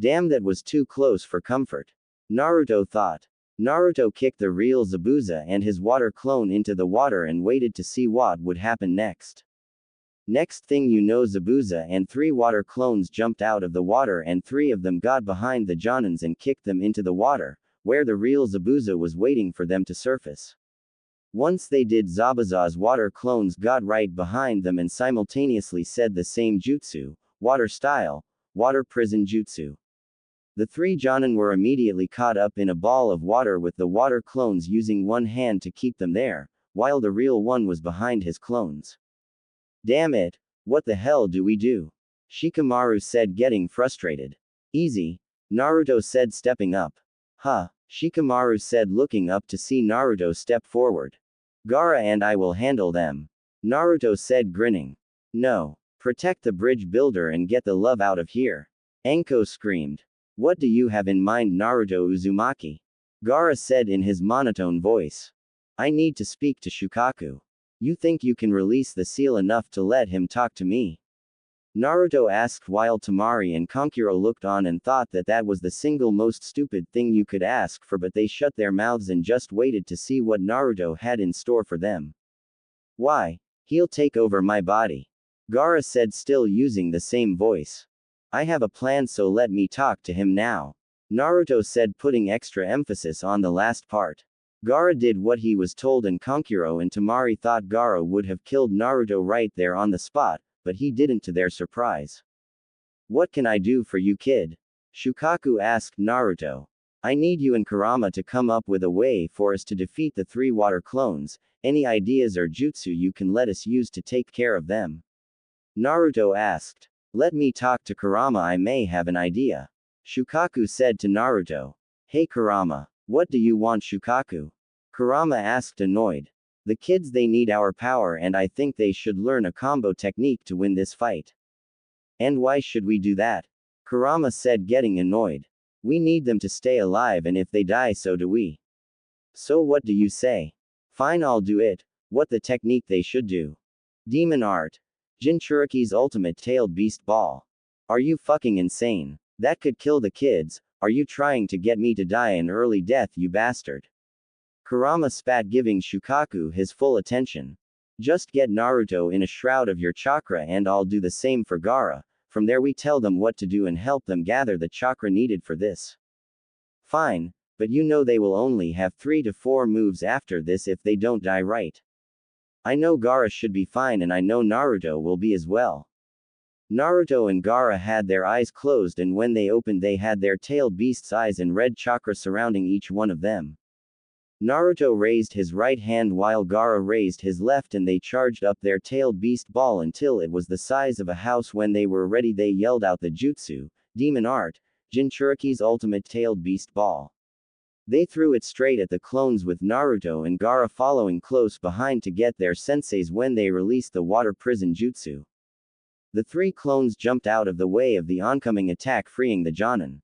Damn, that was too close for comfort. Naruto thought. Naruto kicked the real Zabuza and his water clone into the water and waited to see what would happen next. Next thing you know, Zabuza and 3 water clones jumped out of the water and 3 of them got behind the Jonins and kicked them into the water, where the real Zabuza was waiting for them to surface. Once they did, Zabuza's water clones got right behind them and simultaneously said the same jutsu, water style, water prison jutsu. The 3 Jonin were immediately caught up in a ball of water with the water clones using one hand to keep them there, while the real one was behind his clones. Damn it, what the hell do we do? Shikamaru said, getting frustrated. Easy, Naruto said, stepping up. Huh, Shikamaru said, looking up to see Naruto step forward. Gaara and I will handle them. Naruto said, grinning. No, protect the bridge builder and get the love out of here. Anko screamed. What do you have in mind, Naruto Uzumaki? Gaara said in his monotone voice. I need to speak to Shukaku. You think you can release the seal enough to let him talk to me? Naruto asked while Temari and Kankuro looked on and thought that that was the single most stupid thing you could ask for, but they shut their mouths and just waited to see what Naruto had in store for them. Why? He'll take over my body. Gaara said, still using the same voice. I have a plan, so let me talk to him now. Naruto said, putting extra emphasis on the last part. Gaara did what he was told and Kankuro and Temari thought Gaara would have killed Naruto right there on the spot, but he didn't, to their surprise. What can I do for you, kid? Shukaku asked Naruto. I need you and Kurama to come up with a way for us to defeat the 3 water clones. Any ideas or jutsu you can let us use to take care of them? Naruto asked. Let me talk to Kurama, I may have an idea. Shukaku said to Naruto. Hey Kurama, what do you want, Shukaku? Kurama asked, annoyed. The kids, they need our power and I think they should learn a combo technique to win this fight. And why should we do that? Kurama said, getting annoyed. We need them to stay alive, and if they die, so do we. So what do you say? Fine, I'll do it. What the technique they should do? Demon art. Jinchuriki's ultimate tailed beast ball. Are you fucking insane? That could kill the kids. Are you trying to get me to die an early death, you bastard? Kurama spat, giving Shukaku his full attention. Just get Naruto in a shroud of your chakra and I'll do the same for Gaara. From there we tell them what to do and help them gather the chakra needed for this. Fine, but you know they will only have 3 to 4 moves after this if they don't die right. I know Gaara should be fine and I know Naruto will be as well. Naruto and Gaara had their eyes closed, and when they opened they had their tailed beast's eyes and red chakra surrounding each one of them. Naruto raised his right hand while Gaara raised his left and they charged up their tailed beast ball until it was the size of a house. When they were ready they yelled out the jutsu, demon art, Jinchuriki's ultimate tailed beast ball. They threw it straight at the clones with Naruto and Gaara following close behind to get their senseis when they released the water prison jutsu. The 3 clones jumped out of the way of the oncoming attack, freeing the Jonin.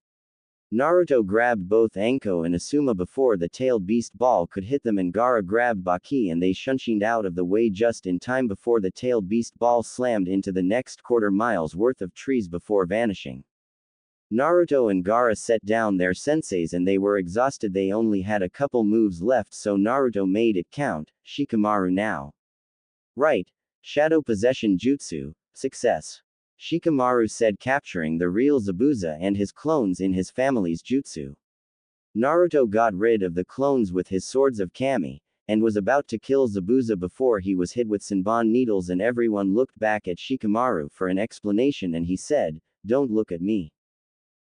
Naruto grabbed both Anko and Asuma before the tailed beast ball could hit them, and Gaara grabbed Baki and they shunshined out of the way just in time before the tailed beast ball slammed into the next quarter mile's worth of trees before vanishing. Naruto and Gaara set down their senseis and they were exhausted. They only had a couple moves left, so Naruto made it count. Shikamaru now. Right. Shadow Possession Jutsu. Success. Shikamaru said, capturing the real Zabuza and his clones in his family's jutsu. Naruto got rid of the clones with his swords of kami, and was about to kill Zabuza before he was hit with Senbon needles, and everyone looked back at Shikamaru for an explanation and he said, "Don't look at me.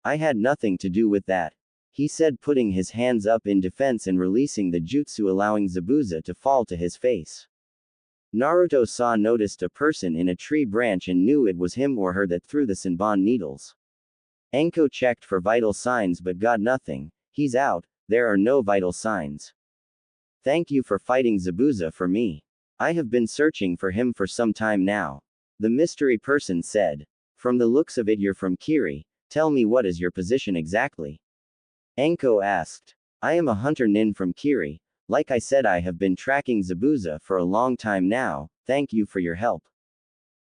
I had nothing to do with that," he said, putting his hands up in defense and releasing the jutsu, allowing Zabuza to fall to his face. Naruto noticed a person in a tree branch and knew it was him or her that threw the Senbon needles. Anko checked for vital signs but got nothing. "He's out, there are no vital signs. Thank you for fighting Zabuza for me. I have been searching for him for some time now," the mystery person said. "From the looks of it, you're from Kiri. Tell me, what is your position exactly?" Anko asked. "I am a hunter nin from Kiri. Like I said, I have been tracking Zabuza for a long time now. Thank you for your help,"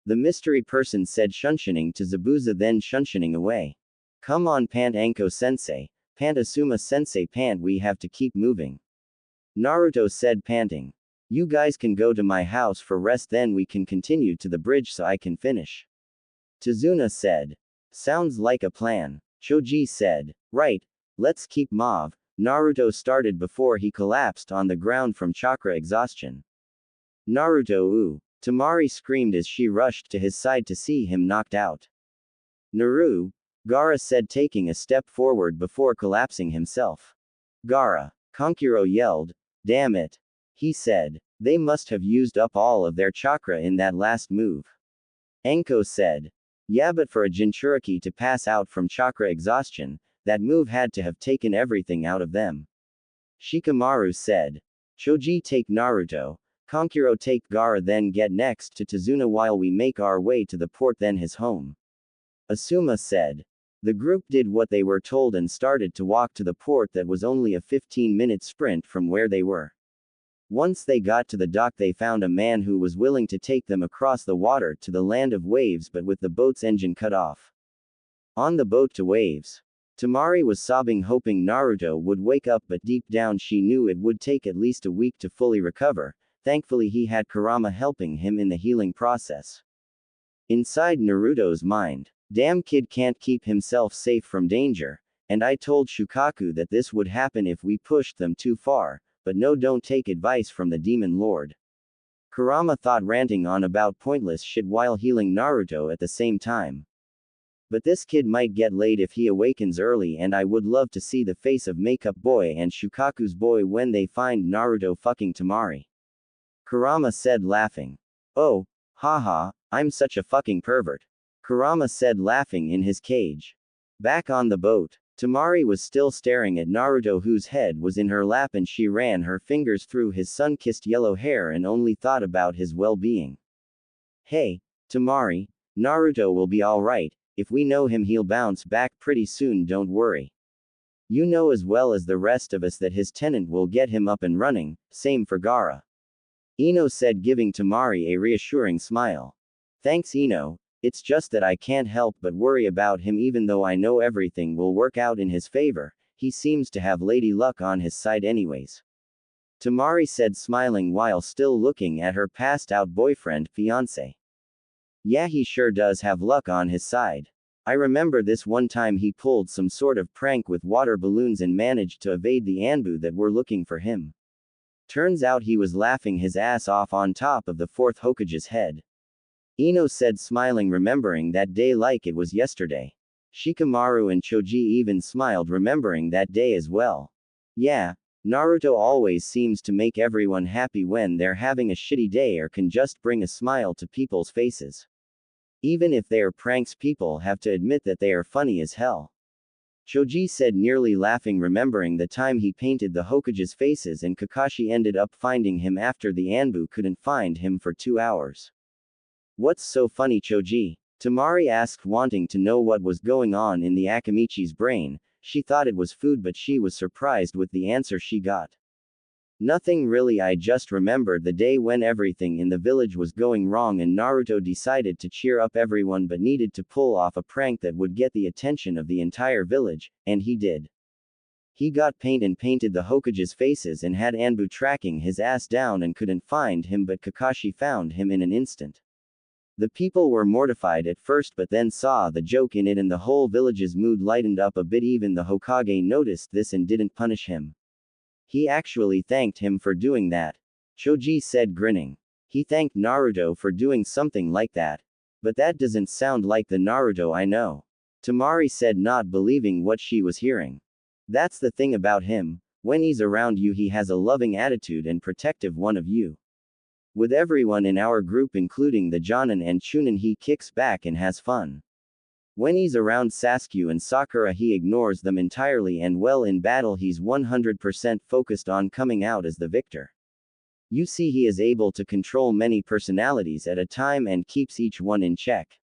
the mystery person said, shunshining to Zabuza then shunshining away. "Come on, pant Anko-sensei. Pant Asuma-sensei, pant, we have to keep moving," Naruto said, panting. "You guys can go to my house for rest, then we can continue to the bridge so I can finish," Tazuna said. "Sounds like a plan," Choji said. "Right. Let's keep mov," Naruto started before he collapsed on the ground from chakra exhaustion. "Naruto, ooh," Temari screamed as she rushed to his side to see him knocked out. "Naru," Gaara said, taking a step forward before collapsing himself. "Gaara," Kankuro yelled. "Damn it," he said. "They must have used up all of their chakra in that last move." Anko said. "Yeah, but for a Jinchuriki to pass out from chakra exhaustion, that move had to have taken everything out of them," Shikamaru said. "Choji, take Naruto. Kankuro, take Gaara, then get next to Tazuna while we make our way to the port, then his home," Asuma said. The group did what they were told and started to walk to the port that was only a 15-minute sprint from where they were. Once they got to the dock, they found a man who was willing to take them across the water to the land of waves, but with the boat's engine cut off. On the boat to waves, Temari was sobbing, hoping Naruto would wake up, but deep down she knew it would take at least a week to fully recover. Thankfully, he had Kurama helping him in the healing process. Inside Naruto's mind, damn kid can't keep himself safe from danger, and I told Shukaku that this would happen if we pushed them too far, but no, don't take advice from the demon lord, Kurama thought, ranting on about pointless shit while healing Naruto at the same time. But this kid might get laid if he awakens early, and I would love to see the face of Makeup Boy and Shukaku's boy when they find Naruto fucking Temari, Kurama said, laughing. "Oh, haha, I'm such a fucking pervert," Kurama said, laughing in his cage. Back on the boat, Temari was still staring at Naruto, whose head was in her lap, and she ran her fingers through his sun-kissed yellow hair and only thought about his well-being. "Hey, Temari, Naruto will be alright. If we know him, he'll bounce back pretty soon, don't worry. You know as well as the rest of us that his tenant will get him up and running, same for Gaara," Ino said, giving Temari a reassuring smile. "Thanks, Ino. It's just that I can't help but worry about him, even though I know everything will work out in his favor. He seems to have lady luck on his side anyways," Temari said, smiling while still looking at her passed-out boyfriend, fiancé. "Yeah, he sure does have luck on his side. I remember this one time he pulled some sort of prank with water balloons and managed to evade the Anbu that were looking for him. Turns out he was laughing his ass off on top of the fourth Hokage's head," Ino said, smiling, remembering that day like it was yesterday. Shikamaru and Choji even smiled, remembering that day as well. Yeah, Naruto always seems to make everyone happy when they're having a shitty day, or can just bring a smile to people's faces. Even if they are pranks, people have to admit that they are funny as hell. Choji said, nearly laughing, remembering the time he painted the Hokage's faces and Kakashi ended up finding him after the Anbu couldn't find him for 2 hours. "What's so funny, Choji?" Temari asked, wanting to know what was going on in the Akamichi's brain. She thought it was food, but she was surprised with the answer she got. Nothing really, I just remembered the day when everything in the village was going wrong and Naruto decided to cheer up everyone but needed to pull off a prank that would get the attention of the entire village, and he did. He got paint and painted the Hokage's faces and had Anbu tracking his ass down and couldn't find him, but Kakashi found him in an instant. The people were mortified at first but then saw the joke in it and the whole village's mood lightened up a bit. Even the Hokage noticed this and didn't punish him. He actually thanked him for doing that. Choji said, grinning. He thanked Naruto for doing something like that. But that doesn't sound like the Naruto I know. Temari said, not believing what she was hearing. That's the thing about him. When he's around you, he has a loving attitude and protective one of you. With everyone in our group including the Jonin and Chunin, he kicks back and has fun. When he's around Sasuke and Sakura, he ignores them entirely, and well, in battle he's 100% focused on coming out as the victor. You see, he is able to control many personalities at a time and keeps each one in check.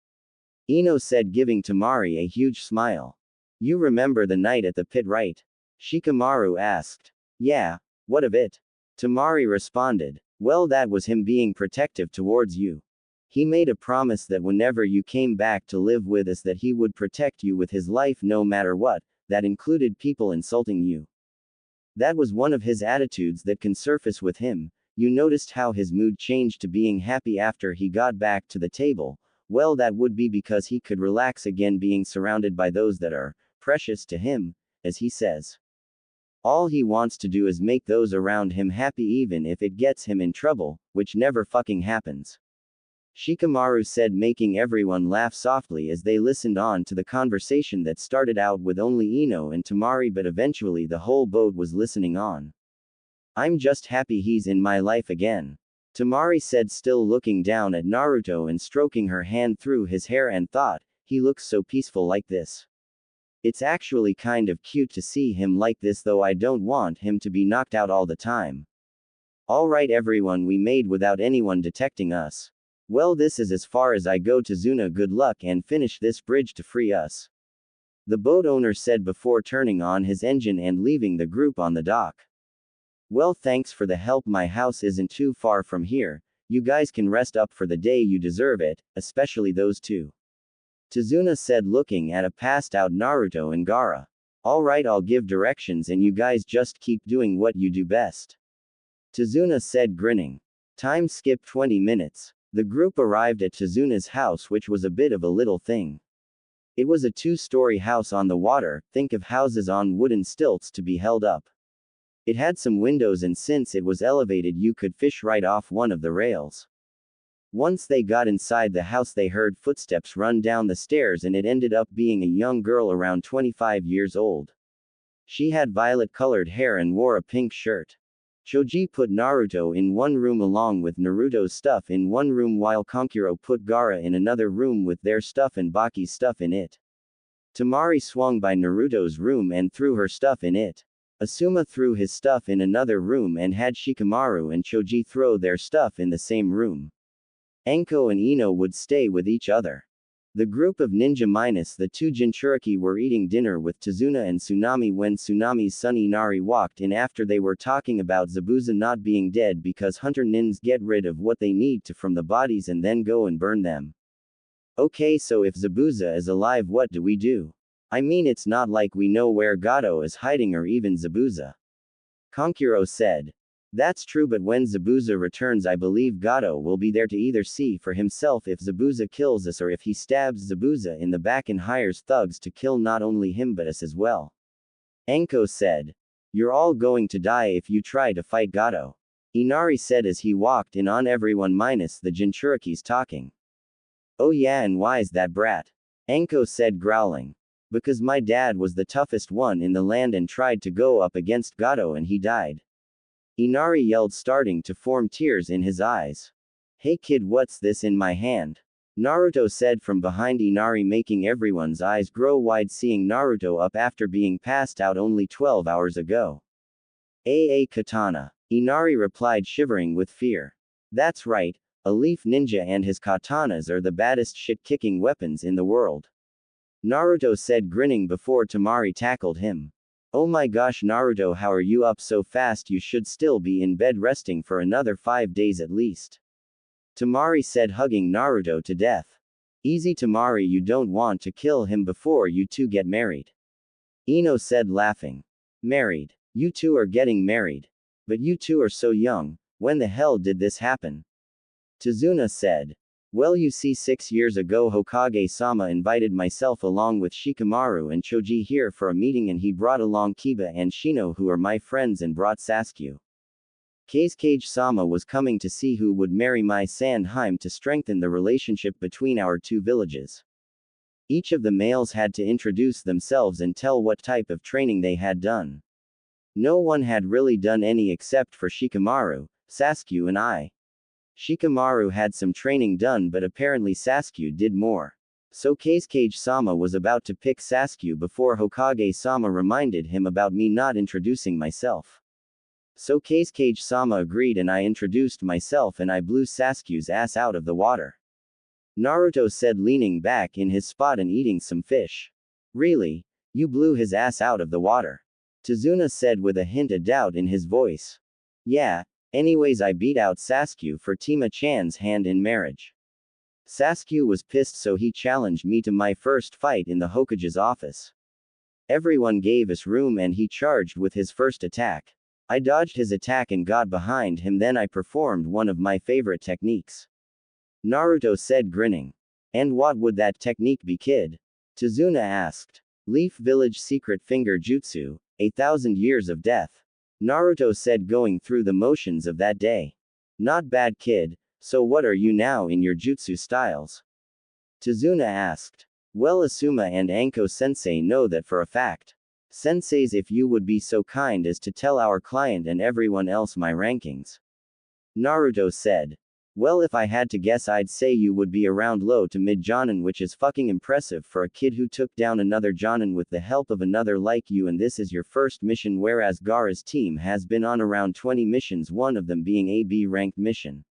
Ino said, giving Temari a huge smile. You remember the night at the pit, right? Shikamaru asked. Yeah, what of it? Temari responded. Well, that was him being protective towards you. He made a promise that whenever you came back to live with us that he would protect you with his life no matter what, that included people insulting you. That was one of his attitudes that can surface with him. You noticed how his mood changed to being happy after he got back to the table. Well, that would be because he could relax again being surrounded by those that are precious to him, as he says. All he wants to do is make those around him happy even if it gets him in trouble, which never fucking happens. Shikamaru said, making everyone laugh softly as they listened on to the conversation that started out with only Ino and Temari, but eventually the whole boat was listening on. I'm just happy he's in my life again. Temari said, still looking down at Naruto and stroking her hand through his hair, and thought, he looks so peaceful like this. It's actually kind of cute to see him like this, though I don't want him to be knocked out all the time. Alright everyone, we made without anyone detecting us. Well, this is as far as I go. Tazuna, good luck and finish this bridge to free us. The boat owner said before turning on his engine and leaving the group on the dock. Well, thanks for the help. My house isn't too far from here. You guys can rest up for the day. You deserve it, especially those two. Tazuna said, looking at a passed out Naruto and Gaara. Alright, I'll give directions and you guys just keep doing what you do best. Tazuna said, grinning. Time skipped 20 minutes. The group arrived at Tazuna's house, which was a bit of a little thing. It was a 2-story house on the water. Think of houses on wooden stilts to be held up. It had some windows, and since it was elevated you could fish right off one of the rails. Once they got inside the house they heard footsteps run down the stairs, and it ended up being a young girl around 25 years old. She had violet-colored hair and wore a pink shirt. Choji put Naruto in one room along with Naruto's stuff in one room, while Kankuro put Gaara in another room with their stuff and Baki's stuff in it. Temari swung by Naruto's room and threw her stuff in it. Asuma threw his stuff in another room and had Shikamaru and Choji throw their stuff in the same room. Enko and Ino would stay with each other. The group of ninja minus the 2 Jinchuriki were eating dinner with Tazuna and Tsunami when Tsunami's son Inari walked in after they were talking about Zabuza not being dead because hunter nins get rid of what they need to from the bodies and then go and burn them. Okay, so if Zabuza is alive, what do we do? I mean, it's not like we know where Gato is hiding or even Zabuza. Kankuro said. That's true, but when Zabuza returns I believe Gato will be there to either see for himself if Zabuza kills us or if he stabs Zabuza in the back and hires thugs to kill not only him but us as well. Enko said. You're all going to die if you try to fight Gato. Inari said as he walked in on everyone minus the Jinchurikis talking. Oh yeah, and why's that brat? Enko said, growling. Because my dad was the toughest one in the land and tried to go up against Gato and he died. Inari yelled, starting to form tears in his eyes. Hey kid, what's this in my hand? Naruto said from behind Inari, making everyone's eyes grow wide seeing Naruto up after being passed out only 12 hours ago. A katana. Inari replied, shivering with fear. That's right, a leaf ninja and his katanas are the baddest shit-kicking weapons in the world. Naruto said, grinning before Temari tackled him. Oh my gosh, Naruto, how are you up so fast? You should still be in bed resting for another 5 days at least. Temari said, hugging Naruto to death. Easy, Temari, you don't want to kill him before you two get married. Ino said, laughing. Married? You two are getting married. But you two are so young, when the hell did this happen? Tazuna said. Well, you see, 6 years ago Hokage-sama invited myself along with Shikamaru and Choji here for a meeting, and he brought along Kiba and Shino, who are my friends, and brought Saskia. Kage-sama was coming to see who would marry my Sandheim to strengthen the relationship between our two villages. Each of the males had to introduce themselves and tell what type of training they had done. No one had really done any except for Shikamaru, Saskia and I. Shikamaru had some training done, but apparently Saskia did more. So Kage-sama was about to pick Saskia before Hokage-sama reminded him about me not introducing myself. So Kage-sama agreed and I introduced myself and I blew Saskia's ass out of the water. Naruto said, leaning back in his spot and eating some fish. Really? You blew his ass out of the water? Tazuna said with a hint of doubt in his voice. Yeah. Anyways, I beat out Saskia for Tima-chan's hand in marriage. Saskia was pissed, so he challenged me to my first fight in the Hokage's office. Everyone gave us room and he charged with his first attack. I dodged his attack and got behind him, then I performed one of my favorite techniques. Naruto said, grinning. And what would that technique be, kid? Tazuna asked. Leaf Village Secret Finger Jutsu, 1,000 Years of Death. Naruto said, going through the motions of that day. Not bad, kid. So what are you now in your jutsu styles? Tazuna asked. Well, Asuma and Anko sensei know that for a fact. Senseis, if you would be so kind as to tell our client and everyone else my rankings. Naruto said. Well, if I had to guess, I'd say you would be around low to mid jonin, which is fucking impressive for a kid who took down another jonin with the help of another like you, and this is your first mission, whereas Gaara's team has been on around 20 missions, one of them being a B-ranked mission.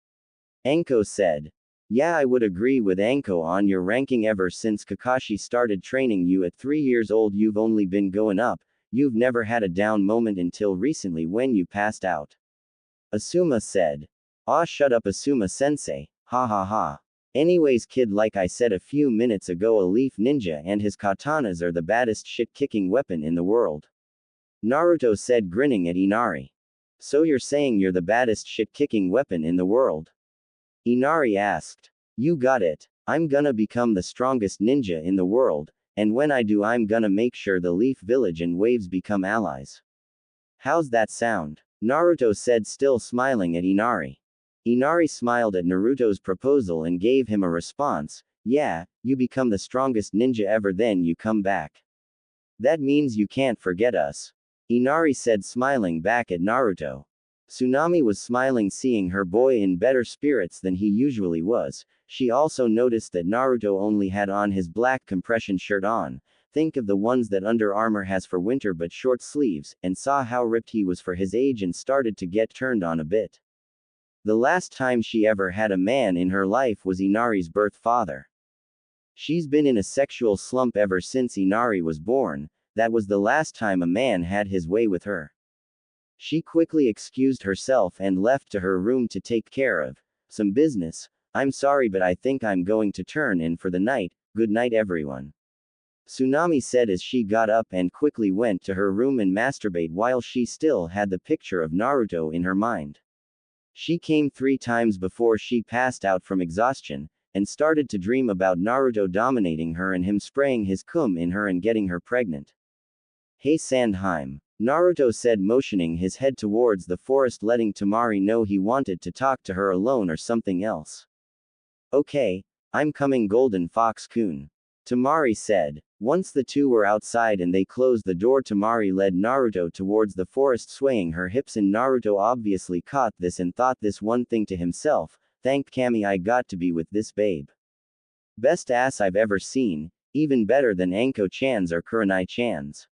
Anko said. Yeah, I would agree with Anko on your ranking. Ever since Kakashi started training you at 3 years old, you've only been going up. You've never had a down moment until recently when you passed out. Asuma said. Aw, shut up, Asuma-sensei, ha ha ha. Anyways, kid, like I said a few minutes ago, a leaf ninja and his katanas are the baddest shit-kicking weapon in the world. Naruto said, grinning at Inari. So you're saying you're the baddest shit-kicking weapon in the world? Inari asked. You got it. I'm gonna become the strongest ninja in the world, and when I do, I'm gonna make sure the Leaf Village and Waves become allies. How's that sound? Naruto said, still smiling at Inari. Inari smiled at Naruto's proposal and gave him a response. Yeah, you become the strongest ninja ever, then you come back. That means you can't forget us. Inari said, smiling back at Naruto. Tsunami was smiling, seeing her boy in better spirits than he usually was. She also noticed that Naruto only had on his black compression shirt on. Think of the ones that Under Armour has for winter but short sleeves, and saw how ripped he was for his age and started to get turned on a bit. The last time she ever had a man in her life was Inari's birth father. She's been in a sexual slump ever since Inari was born. That was the last time a man had his way with her. She quickly excused herself and left to her room to take care of some business. I'm sorry, but I think I'm going to turn in for the night. Good night, everyone. Tsunami said as she got up and quickly went to her room and masturbate while she still had the picture of Naruto in her mind. She came 3 times before she passed out from exhaustion, and started to dream about Naruto dominating her and him spraying his cum in her and getting her pregnant. Hey Sandheim, Naruto said, motioning his head towards the forest, letting Temari know he wanted to talk to her alone or something else. Okay, I'm coming, Golden Fox-kun. Temari said. Once the two were outside and they closed the door, Temari led Naruto towards the forest, swaying her hips, and Naruto obviously caught this and thought this one thing to himself, thank Kami I got to be with this babe. Best ass I've ever seen, even better than Anko-chan's or Kurenai-chan's.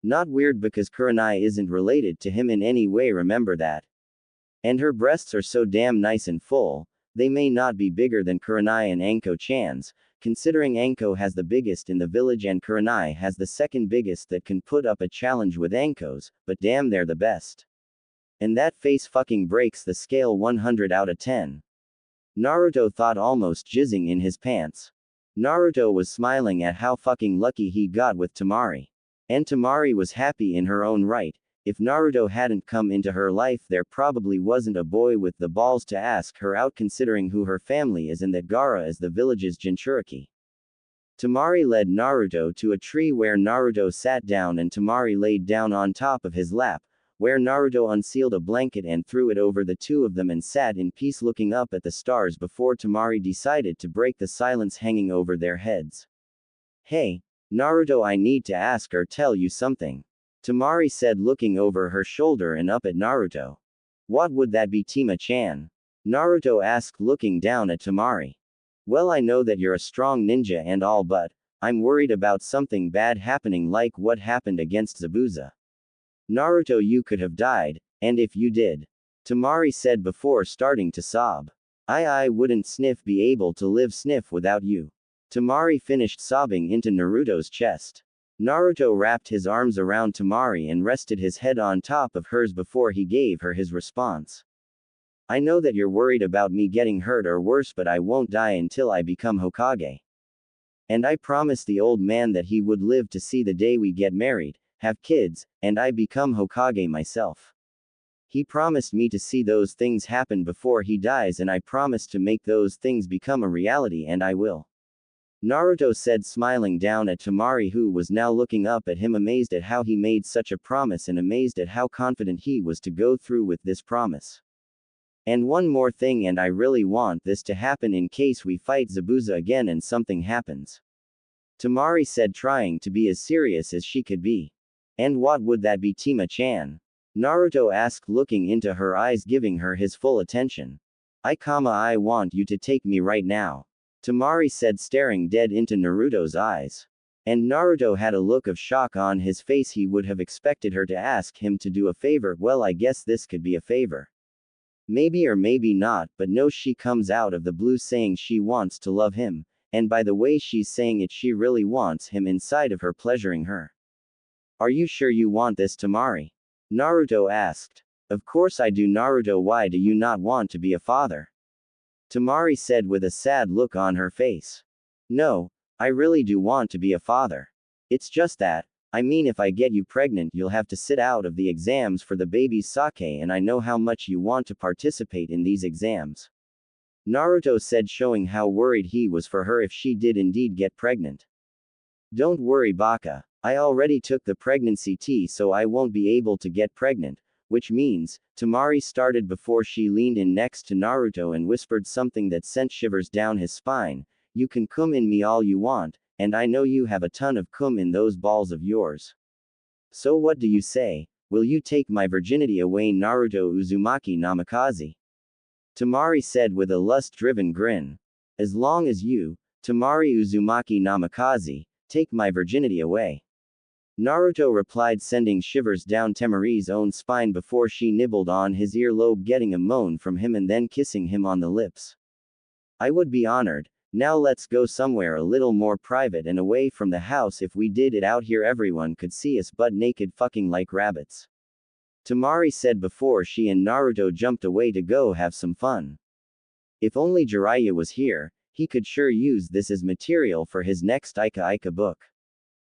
Not weird because Kurenai isn't related to him in any way, remember that. And her breasts are so damn nice and full. They may not be bigger than Kurenai and Anko-chan's, considering Anko has the biggest in the village and Kurenai has the second biggest that can put up a challenge with Anko's, but damn they're the best. And that face fucking breaks the scale 100 out of 10. Naruto thought, almost jizzing in his pants. Naruto was smiling at how fucking lucky he got with Temari. And Temari was happy in her own right. If Naruto hadn't come into her life, there probably wasn't a boy with the balls to ask her out, considering who her family is and that Gaara is the village's Jinchuriki. Temari led Naruto to a tree where Naruto sat down and Temari laid down on top of his lap, where Naruto unsealed a blanket and threw it over the two of them and sat in peace looking up at the stars before Temari decided to break the silence hanging over their heads. Hey, Naruto, I need to ask or tell you something. Temari said, looking over her shoulder and up at Naruto. What would that be, Tima-chan? Naruto asked, looking down at Temari. Well, I know that you're a strong ninja and all, but I'm worried about something bad happening like what happened against Zabuza. Naruto, you could have died, and if you did, Temari said before starting to sob. I wouldn't be able to live without you. Temari finished sobbing into Naruto's chest. Naruto wrapped his arms around Temari and rested his head on top of hers before he gave her his response. I know that you're worried about me getting hurt or worse, but I won't die until I become Hokage. And I promised the old man that he would live to see the day we get married, have kids, and I become Hokage myself. He promised me to see those things happen before he dies, and I promised to make those things become a reality, and I will. Naruto said, smiling down at Temari, who was now looking up at him, amazed at how he made such a promise and amazed at how confident he was to go through with this promise. And one more thing, and I really want this to happen in case we fight Zabuza again and something happens. Temari said, trying to be as serious as she could be. And what would that be, Tima-chan? Naruto asked, looking into her eyes, giving her his full attention. I want you to take me right now. Temari said, staring dead into Naruto's eyes. And Naruto had a look of shock on his face. He would have expected her to ask him to do a favor. Well, I guess this could be a favor. Maybe or maybe not, but no, she comes out of the blue saying she wants to love him, and by the way she's saying it, she really wants him inside of her, pleasuring her. Are you sure you want this, Temari? Naruto asked. Of course I do, Naruto. Why do you not want to be a father? Temari said with a sad look on her face. No, I really do want to be a father. It's just that, I mean, if I get you pregnant, you'll have to sit out of the exams for the baby's sake, and I know how much you want to participate in these exams. Naruto said, showing how worried he was for her if she did indeed get pregnant. Don't worry, Baka. I already took the pregnancy test, so I won't be able to get pregnant. Which means, Temari started before she leaned in next to Naruto and whispered something that sent shivers down his spine. You can cum in me all you want, and I know you have a ton of cum in those balls of yours. So what do you say? Will you take my virginity away, Naruto Uzumaki Namikaze? Temari said with a lust-driven grin. As long as you, Temari Uzumaki Namikaze, take my virginity away. Naruto replied, sending shivers down Temari's own spine before she nibbled on his earlobe, getting a moan from him and then kissing him on the lips. I would be honored. Now let's go somewhere a little more private and away from the house. If we did it out here, everyone could see us butt naked fucking like rabbits. Temari said before she and Naruto jumped away to go have some fun. If only Jiraiya was here, he could sure use this as material for his next Ika Ika book.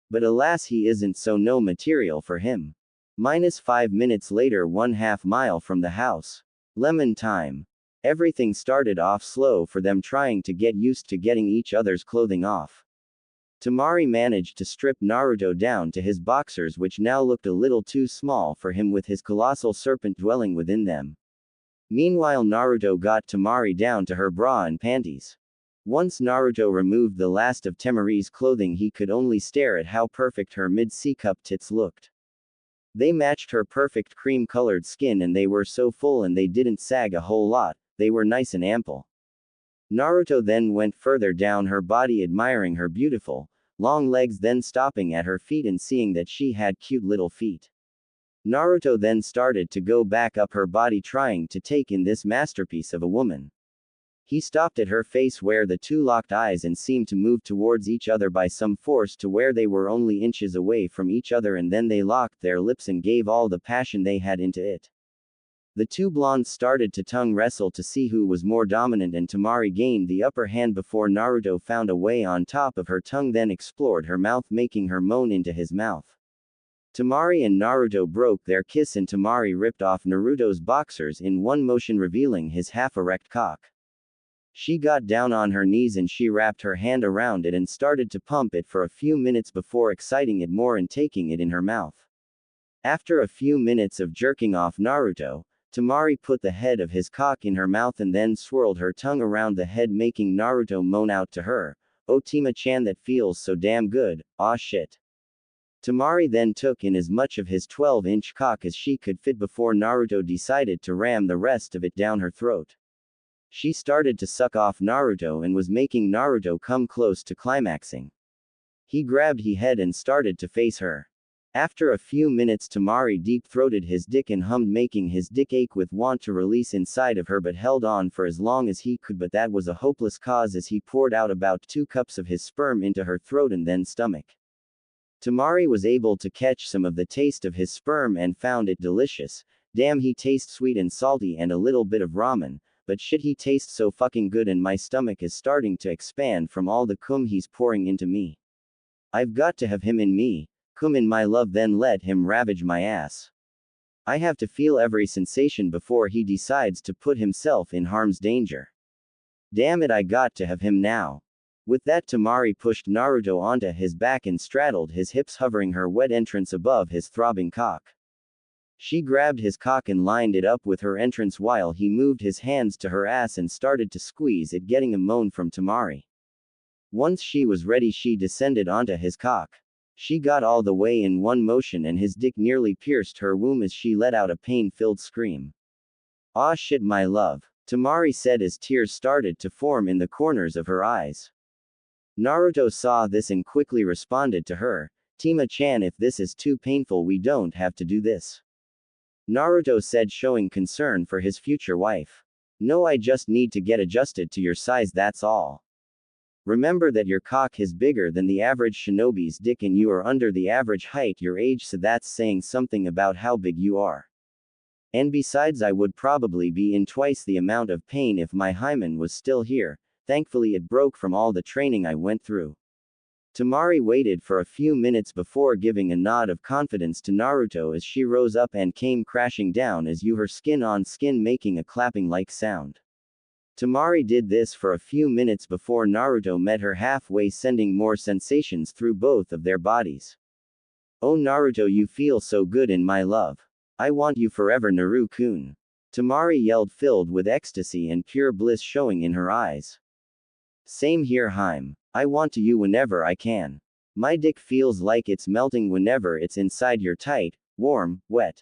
But alas, he isn't, so no material for him. -5 minutes later, 1/2 mile from the house. Lemon time. Everything started off slow for them, trying to get used to getting each other's clothing off. Temari managed to strip Naruto down to his boxers, which now looked a little too small for him with his colossal serpent dwelling within them. Meanwhile, Naruto got Temari down to her bra and panties. Once Naruto removed the last of Temari's clothing, he could only stare at how perfect her mid-C cup tits looked. They matched her perfect cream-colored skin, and they were so full and they didn't sag a whole lot, they were nice and ample. Naruto then went further down her body, admiring her beautiful, long legs, then stopping at her feet and seeing that she had cute little feet. Naruto then started to go back up her body, trying to take in this masterpiece of a woman. He stopped at her face where the two locked eyes and seemed to move towards each other by some force to where they were only inches away from each other, and then they locked their lips and gave all the passion they had into it. The two blondes started to tongue wrestle to see who was more dominant, and Temari gained the upper hand before Naruto found a way on top of her tongue, then explored her mouth, making her moan into his mouth. Temari and Naruto broke their kiss, and Temari ripped off Naruto's boxers in one motion, revealing his half-erect cock. She got down on her knees and she wrapped her hand around it and started to pump it for a few minutes before exciting it more and taking it in her mouth. After a few minutes of jerking off Naruto, Temari put the head of his cock in her mouth and then swirled her tongue around the head, making Naruto moan out to her, "Oh Tima-chan, that feels so damn good, aw shit." Temari then took in as much of his 12-inch cock as she could fit before Naruto decided to ram the rest of it down her throat. She started to suck off Naruto and was making Naruto come close to climaxing. He grabbed his head and started to face her. After a few minutes, Temari deep-throated his dick and hummed, making his dick ache with want to release inside of her, but held on for as long as he could, but that was a hopeless cause as he poured out about 2 cups of his sperm into her throat and then stomach. Temari was able to catch some of the taste of his sperm and found it delicious. Damn, he tastes sweet and salty and a little bit of ramen, but shit, he tastes so fucking good and my stomach is starting to expand from all the cum he's pouring into me. I've got to have him in me. Cum in my love, then let him ravage my ass. I have to feel every sensation before he decides to put himself in harm's danger. Damn it, I got to have him now. With that, Temari pushed Naruto onto his back and straddled his hips, hovering her wet entrance above his throbbing cock. She grabbed his cock and lined it up with her entrance while he moved his hands to her ass and started to squeeze it, getting a moan from Temari. Once she was ready, she descended onto his cock. She got all the way in one motion and his dick nearly pierced her womb as she let out a pain-filled scream. "Aw shit, my love," Temari said as tears started to form in the corners of her eyes. Naruto saw this and quickly responded to her, "Tima-chan, if this is too painful, we don't have to do this." Naruto said, showing concern for his future wife. "No, I just need to get adjusted to your size, that's all. Remember that your cock is bigger than the average shinobi's dick and you are under the average height your age, so that's saying something about how big you are. And besides, I would probably be in twice the amount of pain if my hymen was still here. Thankfully it broke from all the training I went through." Temari waited for a few minutes before giving a nod of confidence to Naruto as she rose up and came crashing down as you her skin on skin, making a clapping-like sound. Temari did this for a few minutes before Naruto met her halfway, sending more sensations through both of their bodies. "Oh Naruto, you feel so good in my love. I want you forever, Naru-kun," Temari yelled, filled with ecstasy and pure bliss showing in her eyes. "Same here, Haim. I want to you whenever I can. My dick feels like it's melting whenever it's inside your tight, warm, wet."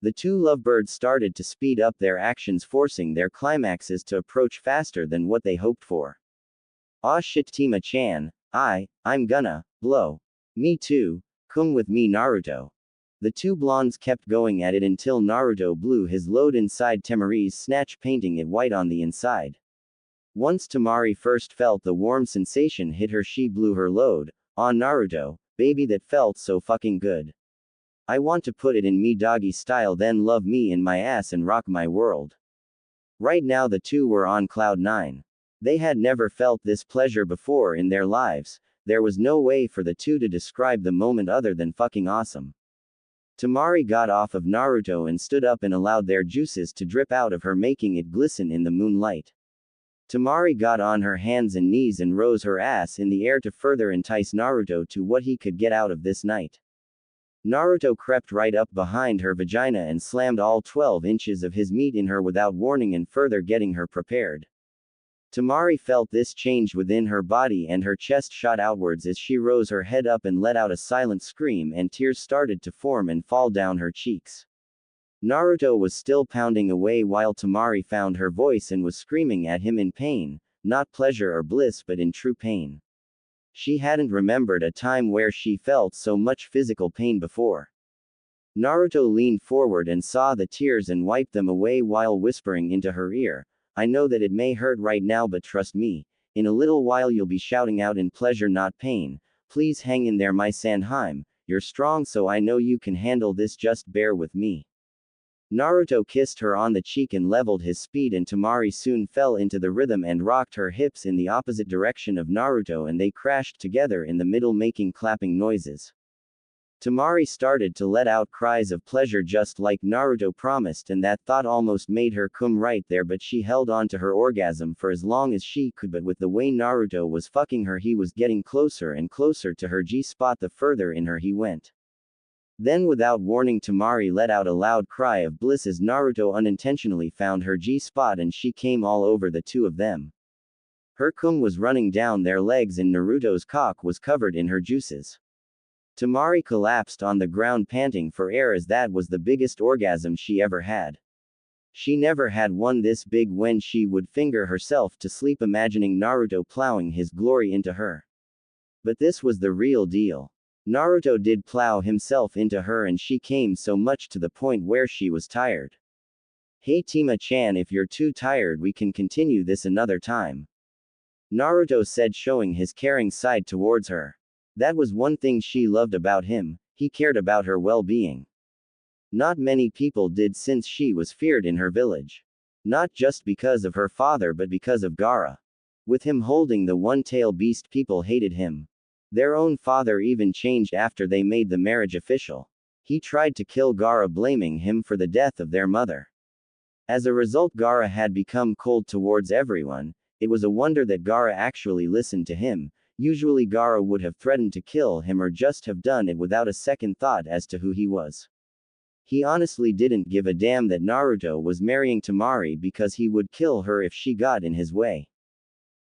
The two lovebirds started to speed up their actions, forcing their climaxes to approach faster than what they hoped for. "Aw shit, Tima-chan, I'm gonna blow. Me too, come with me, Naruto." The two blondes kept going at it until Naruto blew his load inside Temari's snatch, painting it white on the inside. Once Temari first felt the warm sensation hit her, she blew her load. "Aw Naruto, baby, that felt so fucking good. I want to put it in me doggy style, then love me in my ass and rock my world." Right now the two were on cloud 9. They had never felt this pleasure before in their lives. There was no way for the two to describe the moment other than fucking awesome. Temari got off of Naruto and stood up and allowed their juices to drip out of her, making it glisten in the moonlight. Temari got on her hands and knees and rose her ass in the air to further entice Naruto to what he could get out of this night. Naruto crept right up behind her vagina and slammed all 12 inches of his meat in her without warning and further getting her prepared. Temari felt this change within her body and her chest shot outwards as she rose her head up and let out a silent scream, and tears started to form and fall down her cheeks. Naruto was still pounding away while Temari found her voice and was screaming at him in pain, not pleasure or bliss but in true pain. She hadn't remembered a time where she felt so much physical pain before. Naruto leaned forward and saw the tears and wiped them away while whispering into her ear, I know that it may hurt right now, but trust me, in a little while you'll be shouting out in pleasure, not pain. Please hang in there, my Sanheim. You're strong, so I know you can handle this, just bear with me. Naruto kissed her on the cheek and leveled his speed, and Temari soon fell into the rhythm and rocked her hips in the opposite direction of Naruto, and they crashed together in the middle, making clapping noises. Temari started to let out cries of pleasure just like Naruto promised, and that thought almost made her come right there, but she held on to her orgasm for as long as she could. But with the way Naruto was fucking her, he was getting closer and closer to her G-spot the further in her he went. Then without warning, Temari let out a loud cry of bliss as Naruto unintentionally found her G-spot, and she came all over the two of them. Her cum was running down their legs and Naruto's cock was covered in her juices. Temari collapsed on the ground panting for air, as that was the biggest orgasm she ever had. She never had one this big when she would finger herself to sleep, imagining Naruto plowing his glory into her. But this was the real deal. Naruto did plow himself into her, and she came so much to the point where she was tired. Hey Tima-chan, if you're too tired we can continue this another time, Naruto said, showing his caring side towards her. That was one thing she loved about him, he cared about her well-being. Not many people did, since she was feared in her village. Not just because of her father but because of Gaara. With him holding the one-tailed beast, people hated him. Their own father even changed after they made the marriage official. He tried to kill Gaara, blaming him for the death of their mother. As a result, Gaara had become cold towards everyone. It was a wonder that Gaara actually listened to him. Usually Gaara would have threatened to kill him or just have done it without a second thought as to who he was. He honestly didn't give a damn that Naruto was marrying Temari, because he would kill her if she got in his way.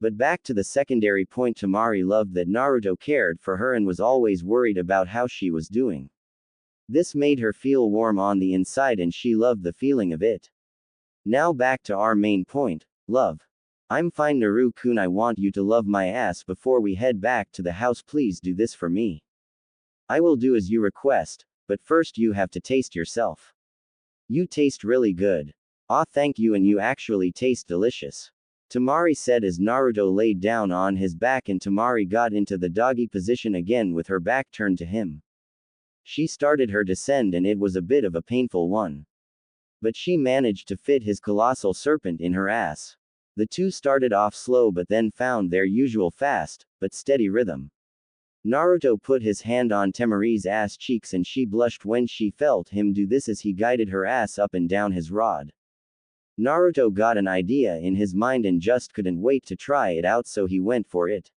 But back to the secondary point, Temari loved that Naruto cared for her and was always worried about how she was doing. This made her feel warm on the inside, and she loved the feeling of it. Now back to our main point, love. I'm fine, Naru-kun, I want you to love my ass before we head back to the house. Please do this for me. I will do as you request, but first you have to taste yourself. You taste really good. Ah, thank you, and you actually taste delicious. Temari said as Naruto laid down on his back, and Temari got into the doggy position again with her back turned to him. She started her descent, and it was a bit of a painful one. But she managed to fit his colossal serpent in her ass. The two started off slow but then found their usual fast, but steady rhythm. Naruto put his hand on Temari's ass cheeks, and she blushed when she felt him do this as he guided her ass up and down his rod. Naruto got an idea in his mind and just couldn't wait to try it out, so he went for it.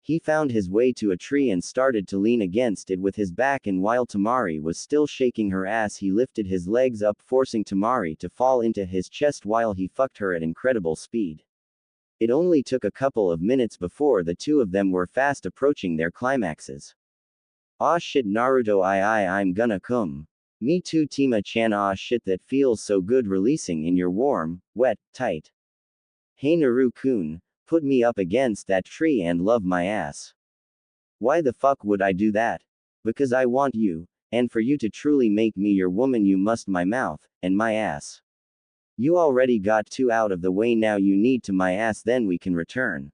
He found his way to a tree and started to lean against it with his back, and while Temari was still shaking her ass, he lifted his legs up, forcing Temari to fall into his chest while he fucked her at incredible speed. It only took a couple of minutes before the two of them were fast approaching their climaxes. Aw shit, Naruto, I'm gonna come. Me too, Tima-chan. Aw shit, that feels so good, releasing in your warm, wet, tight. Hey Naru-kun, put me up against that tree and love my ass. Why the fuck would I do that? Because I want you, and for you to truly make me your woman you must my mouth, and my ass. You already got two out of the way, now you need to my ass, then we can return.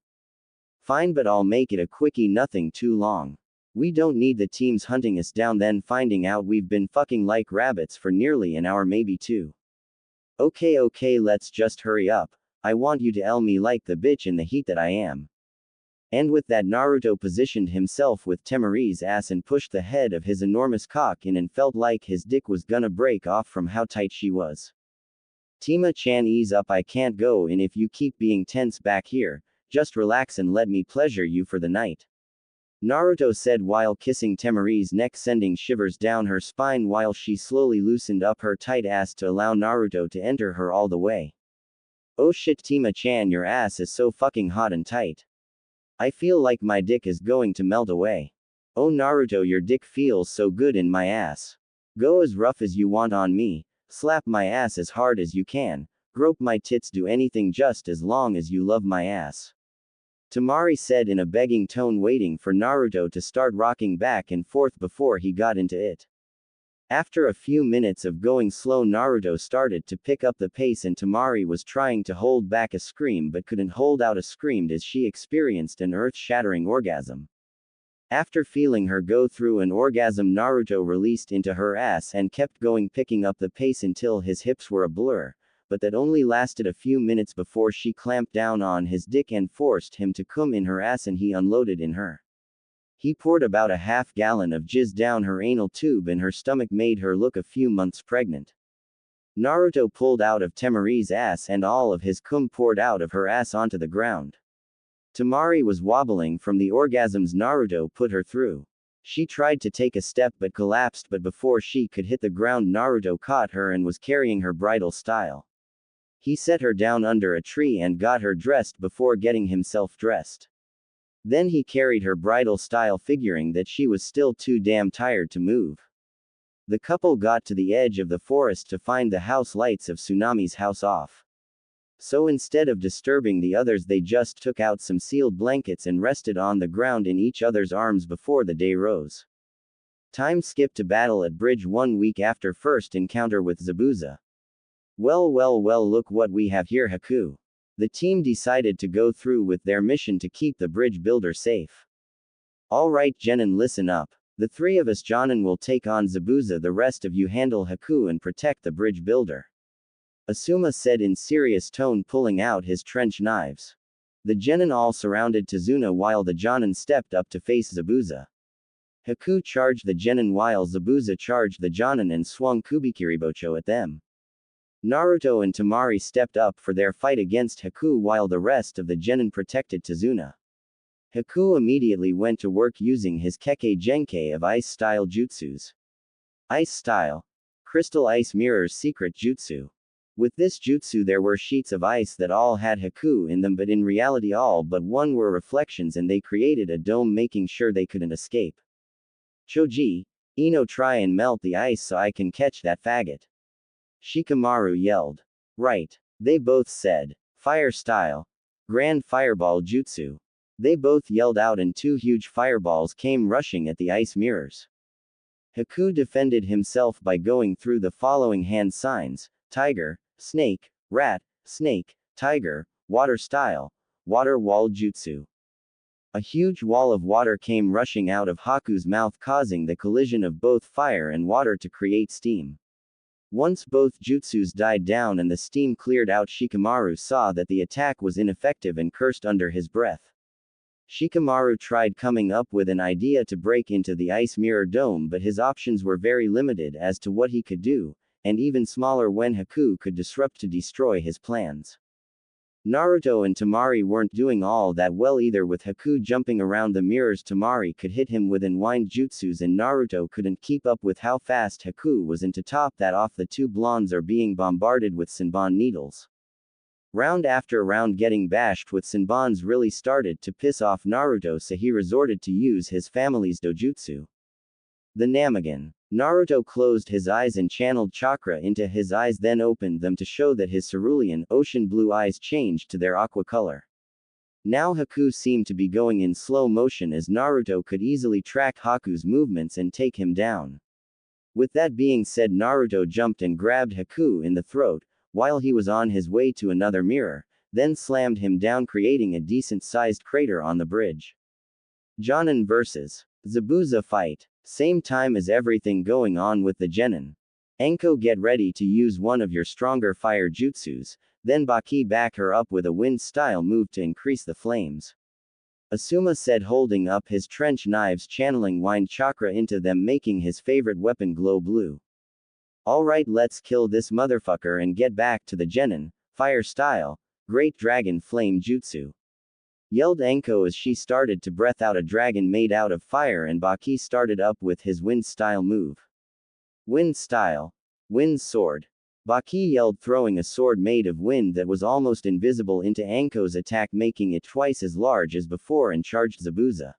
Fine, but I'll make it a quickie, nothing too long. We don't need the teams hunting us down then finding out we've been fucking like rabbits for nearly an hour, maybe two. Okay, let's just hurry up. I want you to L me like the bitch in the heat that I am. And with that, Naruto positioned himself with Temari's ass and pushed the head of his enormous cock in, and felt like his dick was gonna break off from how tight she was. Tima-chan, ease up, I can't go in if you keep being tense back here, just relax and let me pleasure you for the night. Naruto said while kissing Temari's neck, sending shivers down her spine while she slowly loosened up her tight ass to allow Naruto to enter her all the way. Oh shit, Tima-chan, your ass is so fucking hot and tight. I feel like my dick is going to melt away. Oh Naruto, your dick feels so good in my ass. Go as rough as you want on me, slap my ass as hard as you can, grope my tits, do anything just as long as you love my ass. Temari said in a begging tone, waiting for Naruto to start rocking back and forth before he got into it. After a few minutes of going slow, Naruto started to pick up the pace and Temari was trying to hold back a scream but couldn't hold out a scream as she experienced an earth-shattering orgasm. After feeling her go through an orgasm, Naruto released into her ass and kept going, picking up the pace until his hips were a blur, but that only lasted a few minutes before she clamped down on his dick and forced him to come in her ass and he unloaded in her. He poured about a half-gallon of jizz down her anal tube and her stomach made her look a few months pregnant. Naruto pulled out of Temari's ass and all of his cum poured out of her ass onto the ground. Temari was wobbling from the orgasms Naruto put her through. She tried to take a step but collapsed, but before she could hit the ground Naruto caught her and was carrying her bridal style. He set her down under a tree and got her dressed before getting himself dressed. Then he carried her bridal style, figuring that she was still too damn tired to move. The couple got to the edge of the forest to find the house lights of Tsunami's house off. So instead of disturbing the others, they just took out some sealed blankets and rested on the ground in each other's arms before the day rose. Time skipped to battle at Bridge 1 week after first encounter with Zabuza. Well, look what we have here, Haku. The team decided to go through with their mission to keep the bridge builder safe. Alright, Genin, listen up. The three of us Jonin will take on Zabuza, the rest of you handle Haku and protect the bridge builder. Asuma said in serious tone, pulling out his trench knives. The Genin all surrounded Tazuna while the Jonin stepped up to face Zabuza. Haku charged the Genin while Zabuza charged the Jonin and swung Kubikiribocho at them. Naruto and Temari stepped up for their fight against Haku while the rest of the Genin protected Tazuna. Haku immediately went to work using his Kekkei Genkai of ice-style jutsus. Ice style. Crystal Ice Mirror's secret jutsu. With this jutsu there were sheets of ice that all had Haku in them, but in reality all but one were reflections and they created a dome, making sure they couldn't escape. Choji, Ino, try and melt the ice so I can catch that faggot. Shikamaru yelled. Right. They both said. Fire style. Grand Fireball Jutsu. They both yelled out and two huge fireballs came rushing at the ice mirrors. Haku defended himself by going through the following hand signs: tiger, snake, rat, snake, tiger, water style, water wall jutsu. A huge wall of water came rushing out of Haku's mouth, causing the collision of both fire and water to create steam. Once both jutsus died down and the steam cleared out, Shikamaru saw that the attack was ineffective and cursed under his breath. Shikamaru tried coming up with an idea to break into the ice mirror dome, but his options were very limited as to what he could do, and even smaller when Haku could disrupt to destroy his plans. Naruto and Temari weren't doing all that well either. With Haku jumping around the mirrors, Temari could hit him with unwind jutsus and Naruto couldn't keep up with how fast Haku was, and to top that off, the two blondes are being bombarded with Senbon needles. Round after round getting bashed with Senbons really started to piss off Naruto, so he resorted to use his family's dojutsu. The Namagan. Naruto closed his eyes and channeled chakra into his eyes, then opened them to show that his cerulean, ocean blue eyes changed to their aqua color. Now Haku seemed to be going in slow motion as Naruto could easily track Haku's movements and take him down. With that being said, Naruto jumped and grabbed Haku in the throat, while he was on his way to another mirror, then slammed him down, creating a decent-sized crater on the bridge. Jonin vs. Zabuza fight. Same time as everything going on with the Genin. Enko, get ready to use one of your stronger fire jutsus, then Baki back her up with a wind-style move to increase the flames. Asuma said, holding up his trench knives, channeling wind chakra into them, making his favorite weapon glow blue. Alright, let's kill this motherfucker and get back to the Genin. Fire style. Great Dragon Flame Jutsu. Yelled Enko as she started to breath out a dragon made out of fire, and Baki started up with his wind style move. Wind style. Wind sword. Baki yelled, throwing a sword made of wind that was almost invisible into Enko's attack, making it twice as large as before, and charged Zabuza.